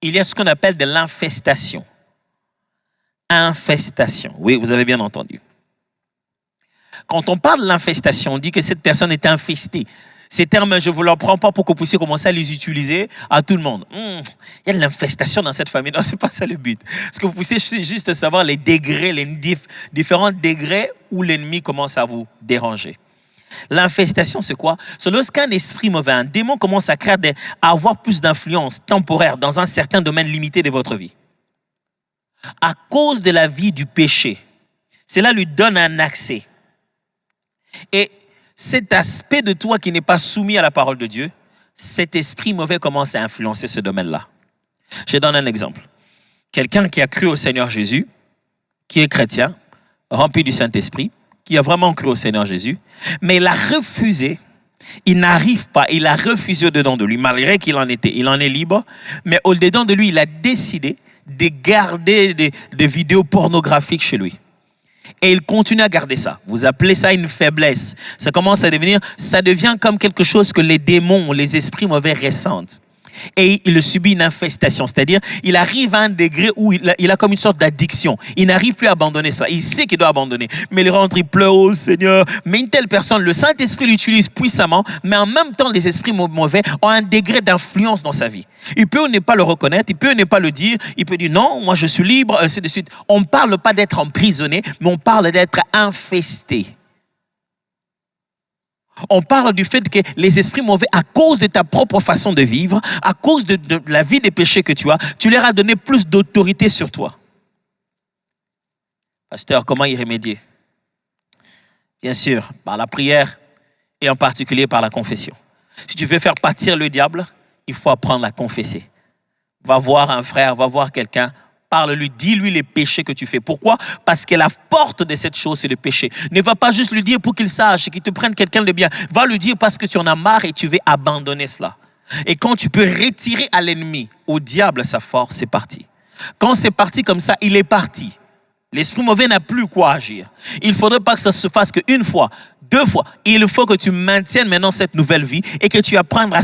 Speaker 7: il y a ce qu'on appelle de l'infestation. Infestation. Oui, vous avez bien entendu. Quand on parle de l'infestation, on dit que cette personne est infestée. Ces termes, je ne vous les prends pas pour que vous puissiez commencer à les utiliser à tout le monde. Il y a de l'infestation dans cette famille. Non, ce n'est pas ça le but. Parce que vous puissiez juste savoir les degrés, les différents degrés où l'ennemi commence à vous déranger. L'infestation, c'est quoi? C'est lorsqu'un esprit mauvais, un démon commence à avoir plus d'influence temporaire dans un certain domaine limité de votre vie. À cause de la vie du péché, cela lui donne un accès. Et cet aspect de toi qui n'est pas soumis à la parole de Dieu, cet esprit mauvais commence à influencer ce domaine-là. Je donne un exemple. Quelqu'un qui a cru au Seigneur Jésus, qui est chrétien, rempli du Saint-Esprit, qui a vraiment cru au Seigneur Jésus, mais il a refusé, il n'arrive pas, il a refusé au-dedans de lui, malgré qu'il en est libre, mais au-dedans de lui, il a décidé de garder des vidéos pornographiques chez lui. Et il continue à garder ça. Vous appelez ça une faiblesse. Ça commence à ça devient comme quelque chose que les démons, les esprits mauvais ressentent. Et il subit une infestation, c'est-à-dire il arrive à un degré où il a comme une sorte d'addiction. Il n'arrive plus à abandonner ça. Il sait qu'il doit abandonner, mais il rentre, il pleure, oh Seigneur. Mais une telle personne, le Saint-Esprit l'utilise puissamment, mais en même temps, les esprits mauvais ont un degré d'influence dans sa vie. Il peut ne pas le reconnaître, il peut ne pas le dire, il peut dire non, moi je suis libre, ainsi de suite. On ne parle pas d'être emprisonné, mais on parle d'être infesté. On parle du fait que les esprits mauvais, à cause de ta propre façon de vivre, à cause de la vie des péchés que tu leur as donné plus d'autorité sur toi. Pasteur, comment y remédier? Bien sûr, par la prière et en particulier par la confession. Si tu veux faire pâtir le diable, il faut apprendre à confesser. Va voir un frère, va voir quelqu'un. Parle-lui, dis-lui les péchés que tu fais. Pourquoi? Parce que la porte de cette chose, c'est le péché. Ne va pas juste lui dire pour qu'il sache, qu'il te prenne quelqu'un de bien. Va lui dire parce que tu en as marre et tu veux abandonner cela. Et quand tu peux retirer à l'ennemi, au diable, sa force, c'est parti. Quand c'est parti comme ça, il est parti. L'esprit mauvais n'a plus quoi agir. Il ne faudrait pas que ça se fasse qu'une fois, 2 fois. Il faut que tu maintiennes maintenant cette nouvelle vie et que tu apprennes à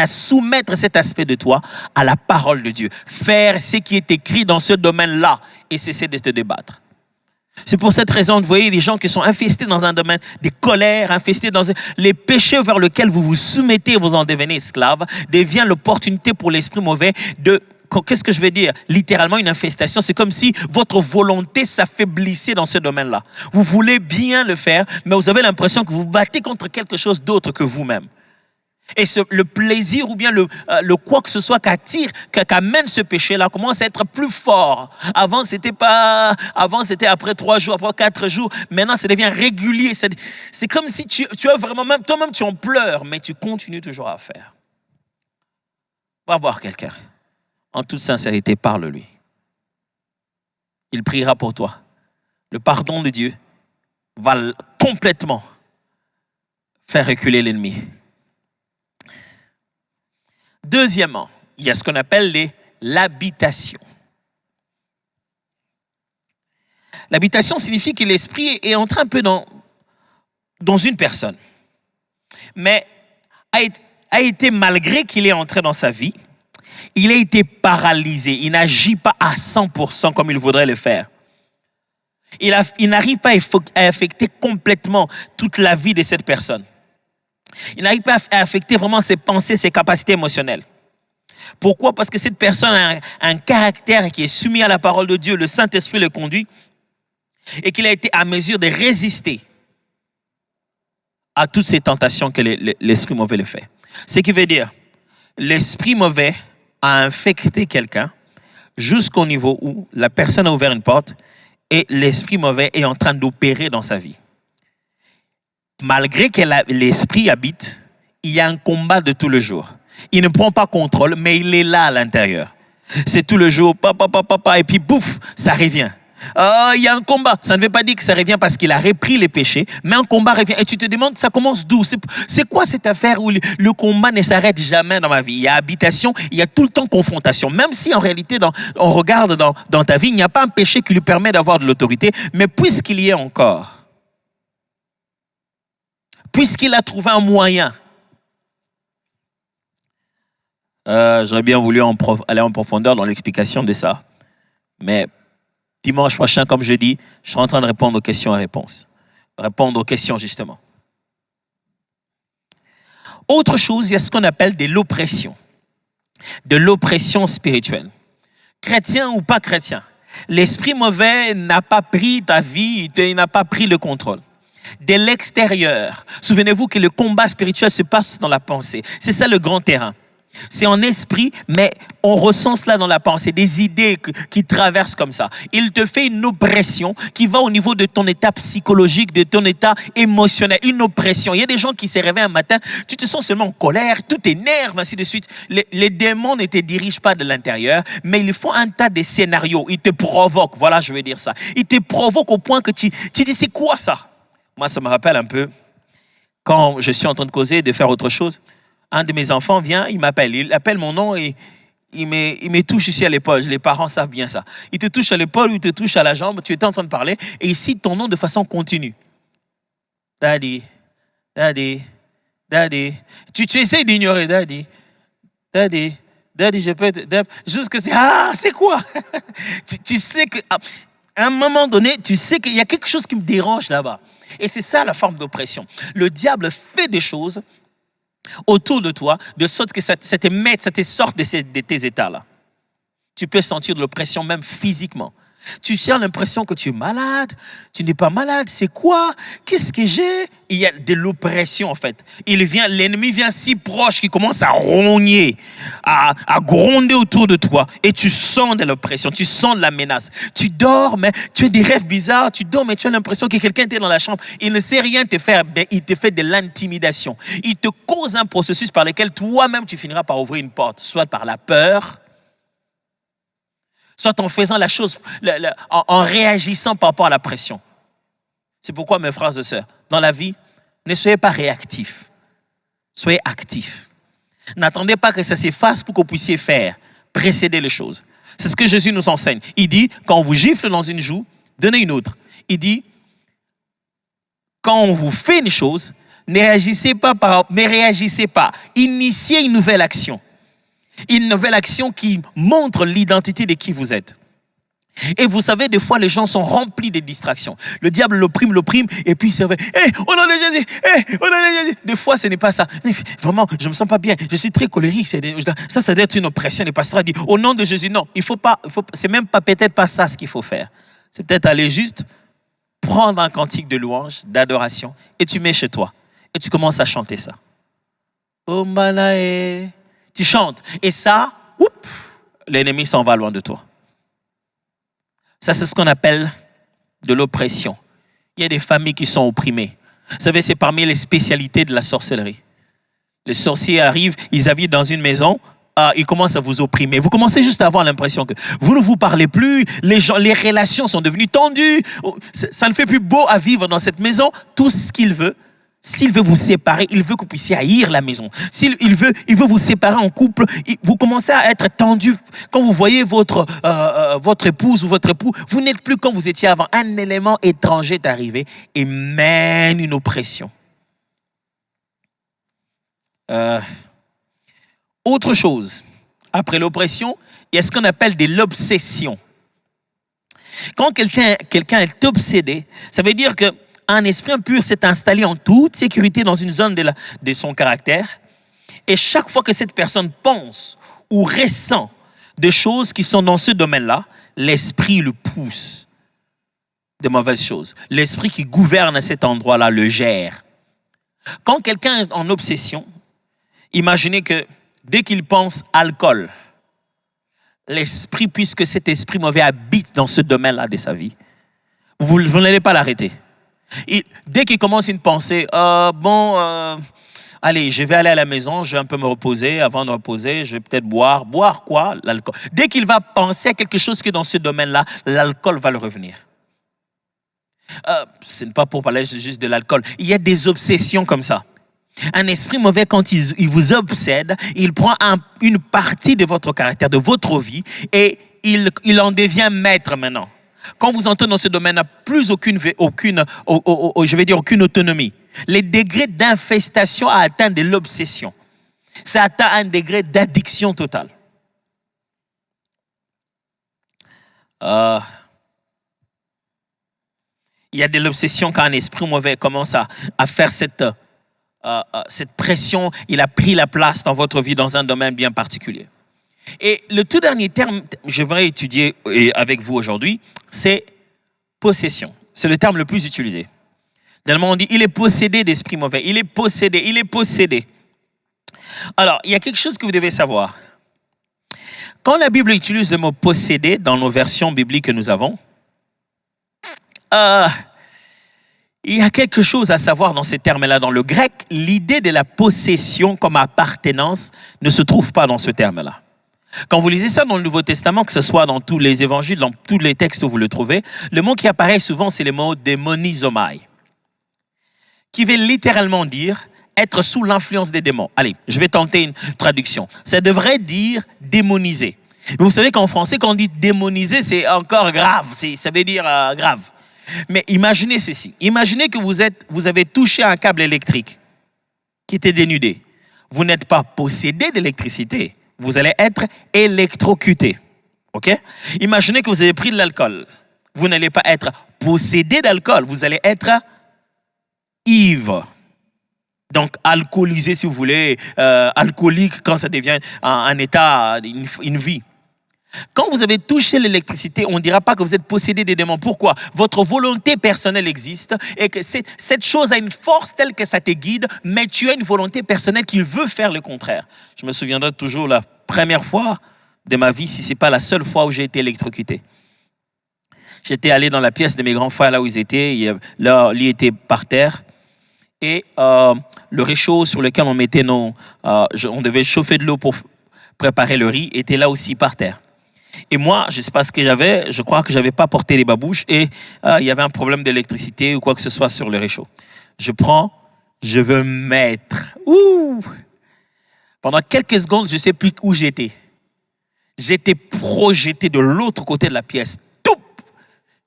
Speaker 7: soumettre cet aspect de toi à la parole de Dieu. Faire ce qui est écrit dans ce domaine-là et cesser de te débattre. C'est pour cette raison que vous voyez les gens qui sont infestés dans un domaine des colères, infestés dans les péchés vers lesquels vous vous soumettez et vous en devenez esclaves, devient l'opportunité pour l'esprit mauvais de qu'est-ce que je vais dire? Littéralement une infestation. C'est comme si votre volonté s'affaiblissait dans ce domaine-là. Vous voulez bien le faire, mais vous avez l'impression que vous battez contre quelque chose d'autre que vous-même. Et le plaisir ou bien le quoi que ce soit qu'amène ce péché-là commence à être plus fort. Avant, c'était après 3 jours, après 4 jours. Maintenant, ça devient régulier. C'est comme si tu as vraiment, toi-même, tu en pleures, mais tu continues toujours à faire. Va voir quelqu'un. En toute sincérité, parle-lui. Il priera pour toi. Le pardon de Dieu va complètement faire reculer l'ennemi. Deuxièmement, il y a ce qu'on appelle l'habitation. L'habitation signifie que l'esprit est entré un peu dans une personne. Mais a été, malgré qu'il est entré dans sa vie, il a été paralysé. Il n'agit pas à 100% comme il voudrait le faire. Il n'arrive pas à affecter complètement toute la vie de cette personne. Il n'arrive pas à affecter vraiment ses pensées, ses capacités émotionnelles. Pourquoi? Parce que cette personne a un caractère qui est soumis à la parole de Dieu, le Saint-Esprit le conduit, et qu'il a été à mesure de résister à toutes ces tentations que l'esprit mauvais le fait. Ce qui veut dire, l'esprit mauvais a infecté quelqu'un jusqu'au niveau où la personne a ouvert une porte et l'esprit mauvais est en train d'opérer dans sa vie. Malgré que l'esprit habite, il y a un combat de tout le jour. Il ne prend pas contrôle, mais il est là à l'intérieur. C'est tout le jour, papa, et puis bouf, ça revient. Il y a un combat. Ça ne veut pas dire que ça revient parce qu'il a repris les péchés, mais un combat revient. Et tu te demandes, ça commence d'où? C'est quoi cette affaire où le combat ne s'arrête jamais dans ma vie? Il y a habitation, il y a tout le temps confrontation. Même si en réalité, on regarde dans ta vie, il n'y a pas un péché qui lui permet d'avoir de l'autorité, mais puisqu'il y est encore, puisqu'il a trouvé un moyen. J'aurais bien voulu aller en profondeur dans l'explication de ça. Mais dimanche prochain, comme je dis, je suis en train de répondre aux questions et réponses. Répondre aux questions, justement. Autre chose, il y a ce qu'on appelle de l'oppression. De l'oppression spirituelle. Chrétien ou pas chrétien, l'esprit mauvais n'a pas pris ta vie, il n'a pas pris le contrôle. De l'extérieur. Souvenez-vous que le combat spirituel se passe dans la pensée. C'est ça le grand terrain. C'est en esprit, mais on ressent cela dans la pensée, des idées qui traversent comme ça. Il te fait une oppression qui va au niveau de ton état psychologique, de ton état émotionnel, une oppression. Il y a des gens qui se réveillent un matin, tu te sens seulement en colère, tout t'énerve, ainsi de suite. Les démons ne te dirigent pas de l'intérieur, mais ils font un tas de scénarios. Ils te provoquent, voilà, je veux dire ça. Ils te provoquent au point que tu dis, c'est quoi ça? Moi, ça me rappelle un peu, quand je suis en train de causer, de faire autre chose, un de mes enfants vient, il appelle mon nom et il me touche ici à l'épaule. Les parents savent bien ça. Il te touche à l'épaule ou il te touche à la jambe, tu étais en train de parler et il cite ton nom de façon continue. Daddy, daddy, daddy. Tu essaies d'ignorer daddy, daddy, daddy, je peux te... Jusque c'est quoi? tu sais qu'à un moment donné, tu sais qu'il y a quelque chose qui me dérange là-bas. Et c'est ça la forme d'oppression. Le diable fait des choses autour de toi, de sorte que ça te sorte de tes états-là. Tu peux sentir de l'oppression même physiquement. Tu as l'impression que tu es malade, tu n'es pas malade, c'est quoi? Qu'est-ce que j'ai? Il y a de l'oppression en fait. L'ennemi vient si proche qu'il commence à rogner, à gronder autour de toi et tu sens de l'oppression, tu sens de la menace. Tu dors, mais tu as des rêves bizarres, tu dors, mais tu as l'impression que quelqu'un est dans la chambre. Il ne sait rien te faire, mais il te fait de l'intimidation. Il te cause un processus par lequel toi-même tu finiras par ouvrir une porte, soit par la peur, soit en faisant la chose, en réagissant par rapport à la pression. C'est pourquoi, mes frères et sœurs, dans la vie, ne soyez pas réactifs. Soyez actifs. N'attendez pas que ça s'efface pour que vous puissiez faire, précéder les choses. C'est ce que Jésus nous enseigne. Il dit, quand on vous gifle dans une joue, donnez une autre. Il dit, quand on vous fait une chose, ne réagissez pas. Initiez une nouvelle action. Une nouvelle action qui montre l'identité de qui vous êtes. Et vous savez, des fois, les gens sont remplis de distractions. Le diable l'opprime, et puis il se réveille. Hé, au nom de Jésus, au nom de Jésus. Des fois, ce n'est pas ça. Vraiment, je ne me sens pas bien. Je suis très colérique. Ça doit être une oppression. Les pasteurs disent, au nom de Jésus, non. C'est même pas, peut-être pas ça ce qu'il faut faire. C'est peut-être aller juste prendre un cantique de louange, d'adoration, et tu mets chez toi. Et tu commences à chanter ça. Oh Manae. Tu chantes. Et ça, l'ennemi s'en va loin de toi. Ça, c'est ce qu'on appelle de l'oppression. Il y a des familles qui sont opprimées. Vous savez, c'est parmi les spécialités de la sorcellerie. Les sorciers arrivent, ils habitent dans une maison, ils commencent à vous opprimer. Vous commencez juste à avoir l'impression que vous ne vous parlez plus, les relations sont devenues tendues, ça ne fait plus beau à vivre dans cette maison. Tout ce qu'il veut, s'il veut vous séparer, il veut que vous puissiez haïr la maison. Il veut vous séparer en couple, vous commencez à être tendu. Quand vous voyez votre épouse ou votre époux, vous n'êtes plus comme vous étiez avant. Un élément étranger est arrivé et mène une oppression. Autre chose, après l'oppression, il y a ce qu'on appelle de l'obsession. Quand quelqu'un est obsédé, ça veut dire que un esprit impur s'est installé en toute sécurité dans une zone de son caractère. Et chaque fois que cette personne pense ou ressent des choses qui sont dans ce domaine-là, l'esprit le pousse de mauvaises choses. L'esprit qui gouverne à cet endroit-là le gère. Quand quelqu'un est en obsession, imaginez que dès qu'il pense alcool, l'esprit, puisque cet esprit mauvais habite dans ce domaine-là de sa vie, vous n'allez pas l'arrêter. Dès qu'il commence une pensée, allez, je vais aller à la maison, je vais un peu me reposer. Avant de reposer, je vais peut-être boire. Boire quoi? L'alcool. Dès qu'il va penser à quelque chose qui est dans ce domaine-là, l'alcool va le revenir. Ce n'est pas pour parler juste de l'alcool. Il y a des obsessions comme ça. Un esprit mauvais, quand il vous obsède, il prend une partie de votre caractère, de votre vie, et il en devient maître maintenant. Quand vous entrez dans ce domaine, il n'y a plus aucune autonomie. Les degrés d'infestation a atteint de l'obsession. Ça atteint un degré d'addiction totale. Il y a de l'obsession quand un esprit mauvais commence à faire cette pression. Il a pris la place dans votre vie dans un domaine bien particulier. Et le tout dernier terme que je voudrais étudier avec vous aujourd'hui, c'est possession. C'est le terme le plus utilisé. Tellement on dit, il est possédé d'esprit mauvais. Il est possédé, il est possédé. Alors, il y a quelque chose que vous devez savoir. Quand la Bible utilise le mot possédé dans nos versions bibliques que nous avons, il y a quelque chose à savoir dans ces termes-là. Dans le grec, l'idée de la possession comme appartenance ne se trouve pas dans ce terme-là. Quand vous lisez ça dans le Nouveau Testament, que ce soit dans tous les évangiles, dans tous les textes où vous le trouvez, le mot qui apparaît souvent, c'est le mot démonizomai, qui veut littéralement dire être sous l'influence des démons. Allez, je vais tenter une traduction. Ça devrait dire démoniser. Mais vous savez qu'en français, quand on dit démoniser, c'est encore grave. Ça veut dire grave. Mais imaginez ceci. Imaginez que vous avez touché un câble électrique qui était dénudé. Vous n'êtes pas possédé d'électricité. Vous allez être électrocuté. OK? Imaginez que vous avez pris de l'alcool. Vous n'allez pas être possédé d'alcool. Vous allez être ivre. Donc, alcoolisé, si vous voulez, alcoolique quand ça devient un état, une vie. Quand vous avez touché l'électricité, on ne dira pas que vous êtes possédé des démons. Pourquoi? Votre volonté personnelle existe et que cette chose a une force telle que ça te guide, mais tu as une volonté personnelle qui veut faire le contraire. Je me souviendrai toujours la première fois de ma vie, si ce n'est pas la seule fois où j'ai été électrocuté. J'étais allé dans la pièce de mes grands frères, là où ils étaient. Là, ils étaient par terre. Et le réchaud sur lequel on mettait on devait chauffer de l'eau pour préparer le riz, était là aussi par terre. Et moi, je ne sais pas ce que j'avais, je crois que je n'avais pas porté les babouches et il y avait un problème d'électricité ou quoi que ce soit sur le réchaud. Je veux mettre. Pendant quelques secondes, je ne sais plus où j'étais. J'étais projeté de l'autre côté de la pièce.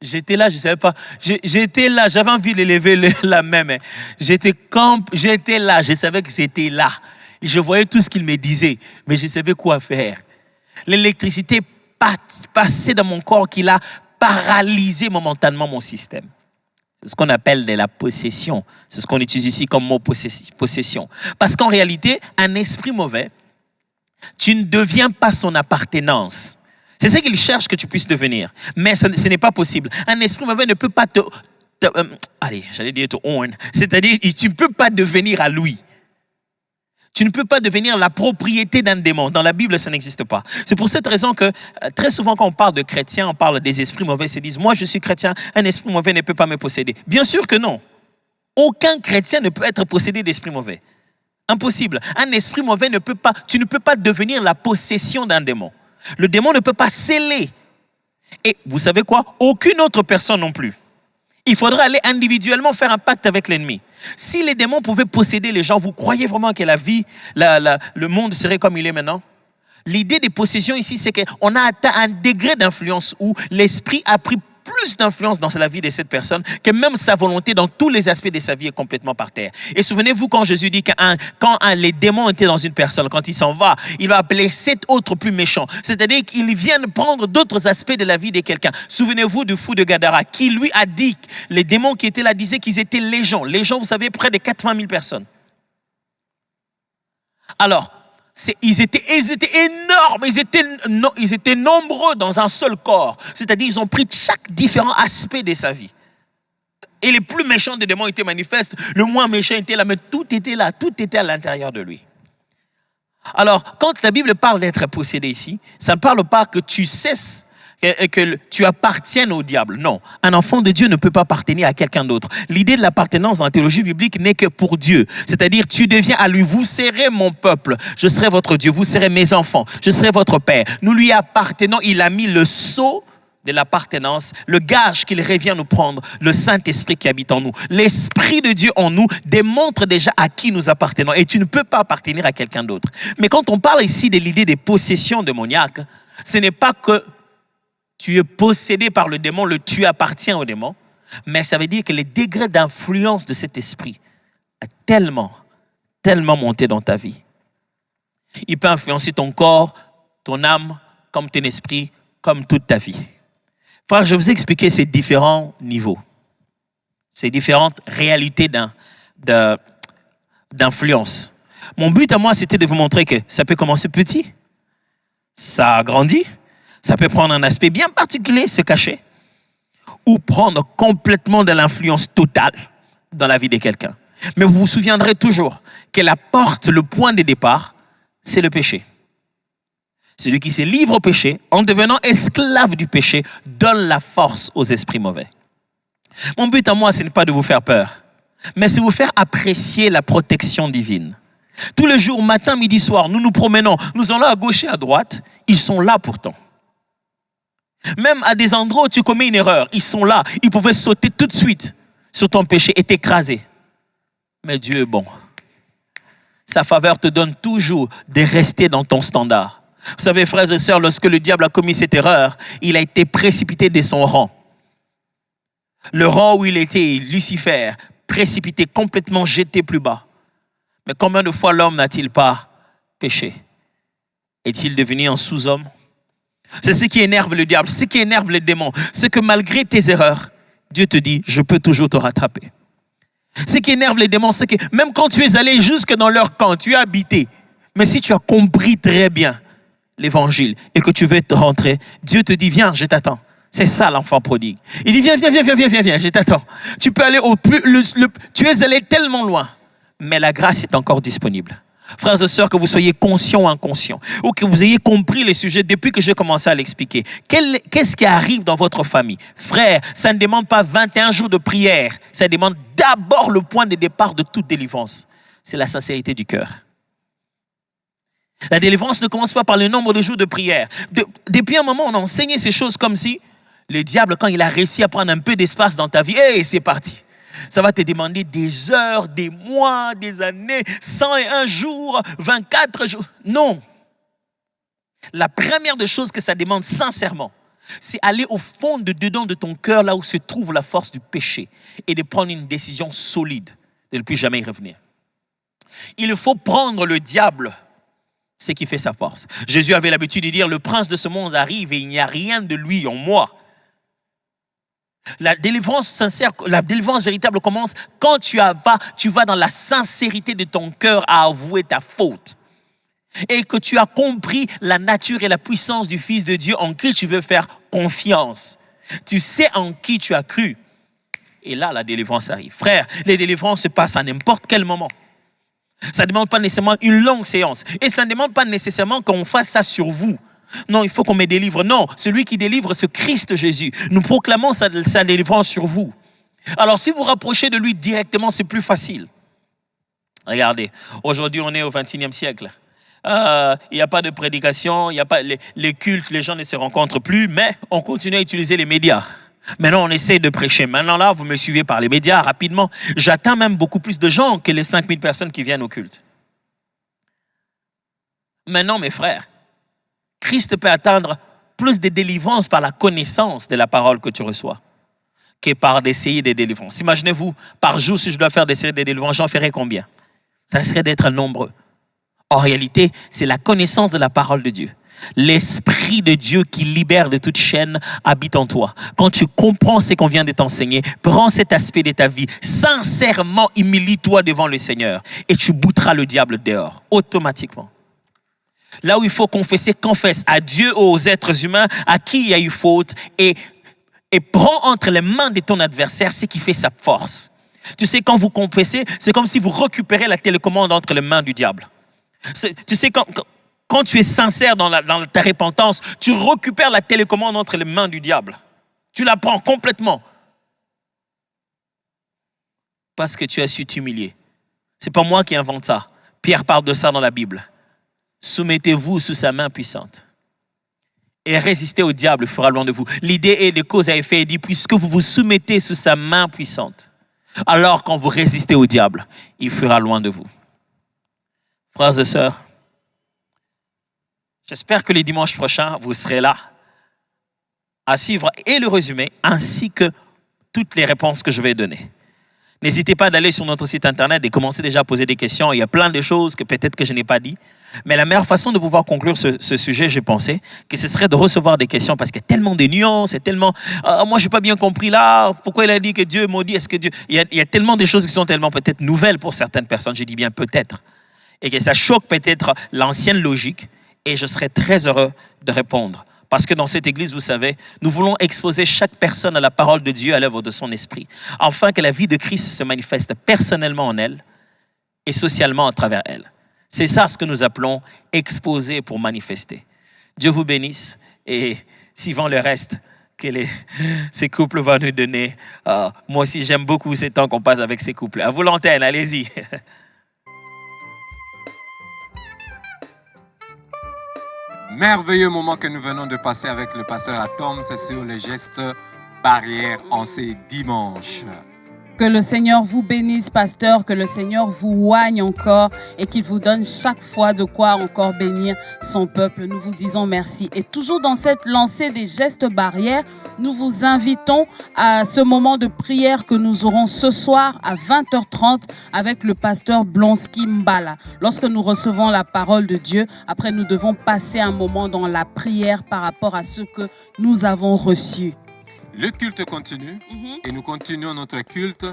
Speaker 7: J'étais là, je ne savais pas. J'étais là, j'avais envie de lever la main. Mais j'étais là, je savais que c'était là. Je voyais tout ce qu'il me disait, mais je savais quoi faire. L'électricité passé dans mon corps qu'il a paralysé momentanément mon système. C'est ce qu'on appelle de la possession. C'est ce qu'on utilise ici comme mot possession. Parce qu'en réalité, un esprit mauvais, tu ne deviens pas son appartenance. C'est ce qu'il cherche que tu puisses devenir. Mais ce n'est pas possible. Un esprit mauvais ne peut pas te own. C'est-à-dire, tu ne peux pas devenir à lui. Tu ne peux pas devenir la propriété d'un démon. Dans la Bible, ça n'existe pas. C'est pour cette raison que très souvent, quand on parle de chrétiens, on parle des esprits mauvais. Ils se disent, moi, je suis chrétien, un esprit mauvais ne peut pas me posséder. Bien sûr que non. Aucun chrétien ne peut être possédé d'esprit mauvais. Impossible. Un esprit mauvais ne peut pas, tu ne peux pas devenir la possession d'un démon. Le démon ne peut pas sceller. Et vous savez quoi? Aucune autre personne non plus. Il faudra aller individuellement faire un pacte avec l'ennemi. Si les démons pouvaient posséder les gens, vous croyez vraiment que la vie, le monde serait comme il est maintenant? L'idée des possessions ici, c'est qu'on a atteint un degré d'influence où l'esprit a pris plus d'influence dans la vie de cette personne que même sa volonté dans tous les aspects de sa vie est complètement par terre. Et souvenez-vous quand Jésus dit que quand les démons étaient dans une personne, quand il s'en va, il va appeler 7 autres plus méchants. C'est-à-dire qu'ils viennent prendre d'autres aspects de la vie de quelqu'un. Souvenez-vous du fou de Gadara qui lui a dit, les démons qui étaient là disaient qu'ils étaient légions. Légions, vous savez, près de 80 000 personnes. Alors, ils étaient énormes, ils étaient nombreux dans un seul corps. C'est-à-dire ils ont pris chaque différent aspect de sa vie. Et les plus méchants des démons étaient manifestes, le moins méchant était là, mais tout était là, tout était à l'intérieur de lui. Alors, quand la Bible parle d'être possédé ici, ça ne parle pas que tu cesses et que tu appartiennes au diable. Non, un enfant de Dieu ne peut pas appartenir à quelqu'un d'autre. L'idée de l'appartenance dans la théologie biblique n'est que pour Dieu. C'est-à-dire, tu deviens à lui. Vous serez mon peuple, je serai votre Dieu. Vous serez mes enfants, je serai votre père. Nous lui appartenons. Il a mis le sceau de l'appartenance, le gage qu'il revient nous prendre, le Saint-Esprit qui habite en nous. L'Esprit de Dieu en nous démontre déjà à qui nous appartenons. Et tu ne peux pas appartenir à quelqu'un d'autre. Mais quand on parle ici de l'idée des possessions démoniaques, ce n'est pas que tu es possédé par le démon, tu appartiens au démon. Mais ça veut dire que le degré d'influence de cet esprit a tellement monté dans ta vie. Il peut influencer ton corps, ton âme, comme ton esprit, comme toute ta vie. Frère, je vais vous expliquer ces différents niveaux, ces différentes réalités d'influence. Mon but à moi, c'était de vous montrer que ça peut commencer petit, ça grandit, ça peut prendre un aspect bien particulier, se cacher, ou prendre complètement de l'influence totale dans la vie de quelqu'un. Mais vous vous souviendrez toujours que la porte, le point de départ, c'est le péché. Celui qui se livre au péché, en devenant esclave du péché, donne la force aux esprits mauvais. Mon but à moi, ce n'est pas de vous faire peur, mais c'est de vous faire apprécier la protection divine. Tous les jours, matin, midi, soir, nous nous promenons, nous allons à gauche et à droite, ils sont là pourtant. Même à des endroits où tu commets une erreur, ils sont là. Ils pouvaient sauter tout de suite sur ton péché et t'écraser. Mais Dieu est bon. Sa faveur te donne toujours de rester dans ton standard. Vous savez, frères et sœurs, lorsque le diable a commis cette erreur, il a été précipité de son rang. Le rang où il était, Lucifer, précipité, complètement jeté plus bas. Mais combien de fois l'homme n'a-t-il pas péché? Est-il devenu un sous-homme? C'est ce qui énerve le diable, ce qui énerve les démons. C'est que malgré tes erreurs, Dieu te dit, je peux toujours te rattraper. Ce qui énerve les démons, c'est que même quand tu es allé jusque dans leur camp, tu es habité. Mais si tu as compris très bien l'évangile et que tu veux te rentrer, Dieu te dit, viens, je t'attends. C'est ça l'enfant prodigue. Il dit, viens, je t'attends. Tu peux aller tu es allé tellement loin, mais la grâce est encore disponible. Frères et sœurs, que vous soyez conscients ou inconscients, ou que vous ayez compris les sujets depuis que j'ai commencé à l'expliquer. Qu'est-ce qui arrive dans votre famille? Frère, ça ne demande pas 21 jours de prière. Ça demande d'abord le point de départ de toute délivrance. C'est la sincérité du cœur. La délivrance ne commence pas par le nombre de jours de prière. Depuis un moment, on a enseigné ces choses comme si le diable, quand il a réussi à prendre un peu d'espace dans ta vie, c'est parti. Ça va te demander des heures, des mois, des années, 101 jours, 24 jours. Non. La première des choses que ça demande sincèrement, c'est aller au fond de dedans de ton cœur, là où se trouve la force du péché, et de prendre une décision solide de ne plus jamais y revenir. Il faut prendre le diable C'est qui fait sa force. Jésus avait l'habitude de dire, le prince de ce monde arrive et il n'y a rien de lui en moi. La délivrance sincère, la délivrance véritable commence quand tu vas dans la sincérité de ton cœur à avouer ta faute. Et que tu as compris la nature et la puissance du Fils de Dieu en qui tu veux faire confiance. Tu sais en qui tu as cru. Et là, la délivrance arrive. Frère, les délivrances se passent à n'importe quel moment. Ça ne demande pas nécessairement une longue séance. Et ça ne demande pas nécessairement qu'on fasse ça sur vous. Non, il faut qu'on me délivre. Non, celui qui délivre, c'est Christ Jésus. Nous proclamons sa délivrance sur vous. Alors, si vous rapprochez de lui directement, c'est plus facile. Regardez, aujourd'hui, on est au XXIe siècle. Il n'y a pas de prédication, il n'y a pas les cultes, les gens ne se rencontrent plus, mais on continue à utiliser les médias. Maintenant, on essaie de prêcher. Maintenant, là, vous me suivez par les médias rapidement. J'atteins même beaucoup plus de gens que les 5000 personnes qui viennent au culte. Maintenant, mes frères, Christ peut atteindre plus de délivrance par la connaissance de la parole que tu reçois que par des séries de délivrance. Imaginez-vous, par jour, si je dois faire des séries de délivrance, j'en ferai combien? Ça risquerait d'être nombreux. En réalité, c'est la connaissance de la parole de Dieu. L'Esprit de Dieu qui libère de toute chaîne habite en toi. Quand tu comprends ce qu'on vient de t'enseigner, prends cet aspect de ta vie, sincèrement humilie-toi devant le Seigneur et tu bouteras le diable dehors, automatiquement. Là où il faut confesser, confesse à Dieu, aux êtres humains, à qui il y a eu faute et prends entre les mains de ton adversaire ce qui fait sa force. Tu sais, quand vous confessez, c'est comme si vous récupérez la télécommande entre les mains du diable. Tu sais, quand tu es sincère dans ta repentance, tu récupères la télécommande entre les mains du diable. Tu la prends complètement. Parce que tu as su t'humilier. Ce n'est pas moi qui invente ça. Pierre parle de ça dans la Bible. Soumettez-vous sous sa main puissante. Et résistez au diable, il fera loin de vous. L'idée est de cause à effet. Il dit, puisque vous vous soumettez sous sa main puissante, alors quand vous résistez au diable, il fera loin de vous. Frères et sœurs, j'espère que les dimanches prochains, vous serez là à suivre et le résumé, ainsi que toutes les réponses que je vais donner. N'hésitez pas d'aller sur notre site internet et commencer déjà à poser des questions. Il y a plein de choses que peut-être que je n'ai pas dit. Mais la meilleure façon de pouvoir conclure ce sujet, j'ai pensé, que ce serait de recevoir des questions parce qu'il y a tellement de nuances, et tellement... moi, je n'ai pas bien compris là, pourquoi il a dit que Dieu maudit, est-ce que Dieu... Il y a tellement de choses qui sont tellement peut-être nouvelles pour certaines personnes, je dis bien peut-être. Et que ça choque peut-être l'ancienne logique. Et je serai très heureux de répondre. Parce que dans cette église, vous savez, nous voulons exposer chaque personne à la parole de Dieu à l'œuvre de son esprit, afin que la vie de Christ se manifeste personnellement en elle et socialement à travers elle. C'est ça ce que nous appelons exposer pour manifester. Dieu vous bénisse et suivant le reste que ces couples vont nous donner. Moi aussi, j'aime beaucoup ces temps qu'on passe avec ces couples. À vous l'antenne, allez-y.
Speaker 1: Merveilleux moment que nous venons de passer avec le pasteur Atom, c'est sur les gestes barrières en ces dimanches.
Speaker 2: Que le Seigneur vous bénisse, pasteur, que le Seigneur vous oigne encore et qu'il vous donne chaque fois de quoi encore bénir son peuple. Nous vous disons merci. Et toujours dans cette lancée des gestes barrières, nous vous invitons à ce moment de prière que nous aurons ce soir à 20h30 avec le pasteur Blonski Mbala. Lorsque nous recevons la parole de Dieu, après nous devons passer un moment dans la prière par rapport à ce que nous avons reçu.
Speaker 1: Le culte continue et nous continuons notre culte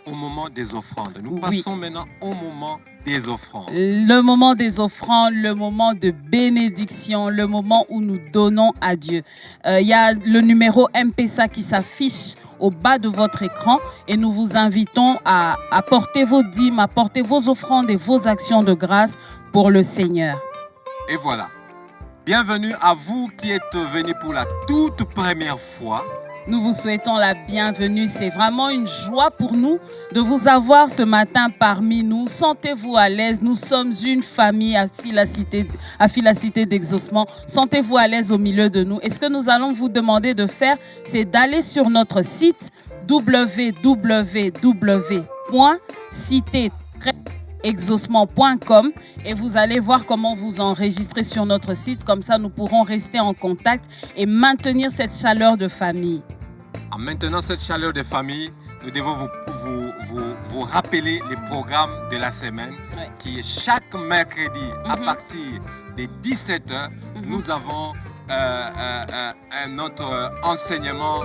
Speaker 1: au moment des offrandes. Nous passons maintenant au moment des offrandes.
Speaker 2: Le moment des offrandes, le moment de bénédiction, le moment où nous donnons à Dieu. Il y a le numéro M-Pesa qui s'affiche au bas de votre écran et nous vous invitons à apporter vos dîmes, apporter vos offrandes et vos actions de grâce pour le Seigneur.
Speaker 1: Et voilà. Bienvenue à vous qui êtes venus pour la toute première fois.
Speaker 2: Nous vous souhaitons la bienvenue. C'est vraiment une joie pour nous de vous avoir ce matin parmi nous. Sentez-vous à l'aise. Nous sommes une famille à Philacité d'Exaucement. Sentez-vous à l'aise au milieu de nous. Et ce que nous allons vous demander de faire, c'est d'aller sur notre site www.cité-exaucement.com et vous allez voir comment vous enregistrer sur notre site. Comme ça, nous pourrons rester en contact et maintenir cette chaleur de famille.
Speaker 1: En maintenant cette chaleur de famille, nous devons vous rappeler les programmes de la semaine, qui est chaque mercredi à partir de 17h, nous avons notre enseignement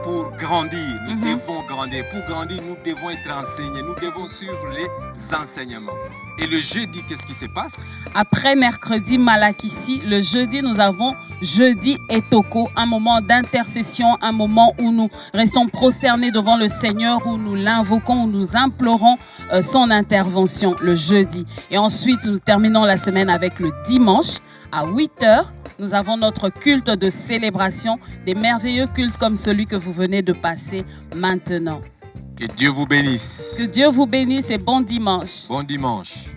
Speaker 1: pour grandir. Nous devons grandir. Pour grandir, nous devons être enseignés. Nous devons suivre les enseignements. Et le jeudi, qu'est-ce qui se passe?
Speaker 2: Après mercredi Malakissi, le jeudi, nous avons jeudi Etoko, un moment d'intercession, un moment où nous restons prosternés devant le Seigneur, où nous l'invoquons, où nous implorons son intervention le jeudi. Et ensuite, nous terminons la semaine avec le dimanche à 8h. Nous avons notre culte de célébration, des merveilleux cultes comme celui que vous venez de passer maintenant.
Speaker 1: Que Dieu vous bénisse.
Speaker 2: Que Dieu vous bénisse et bon dimanche.
Speaker 1: Bon dimanche.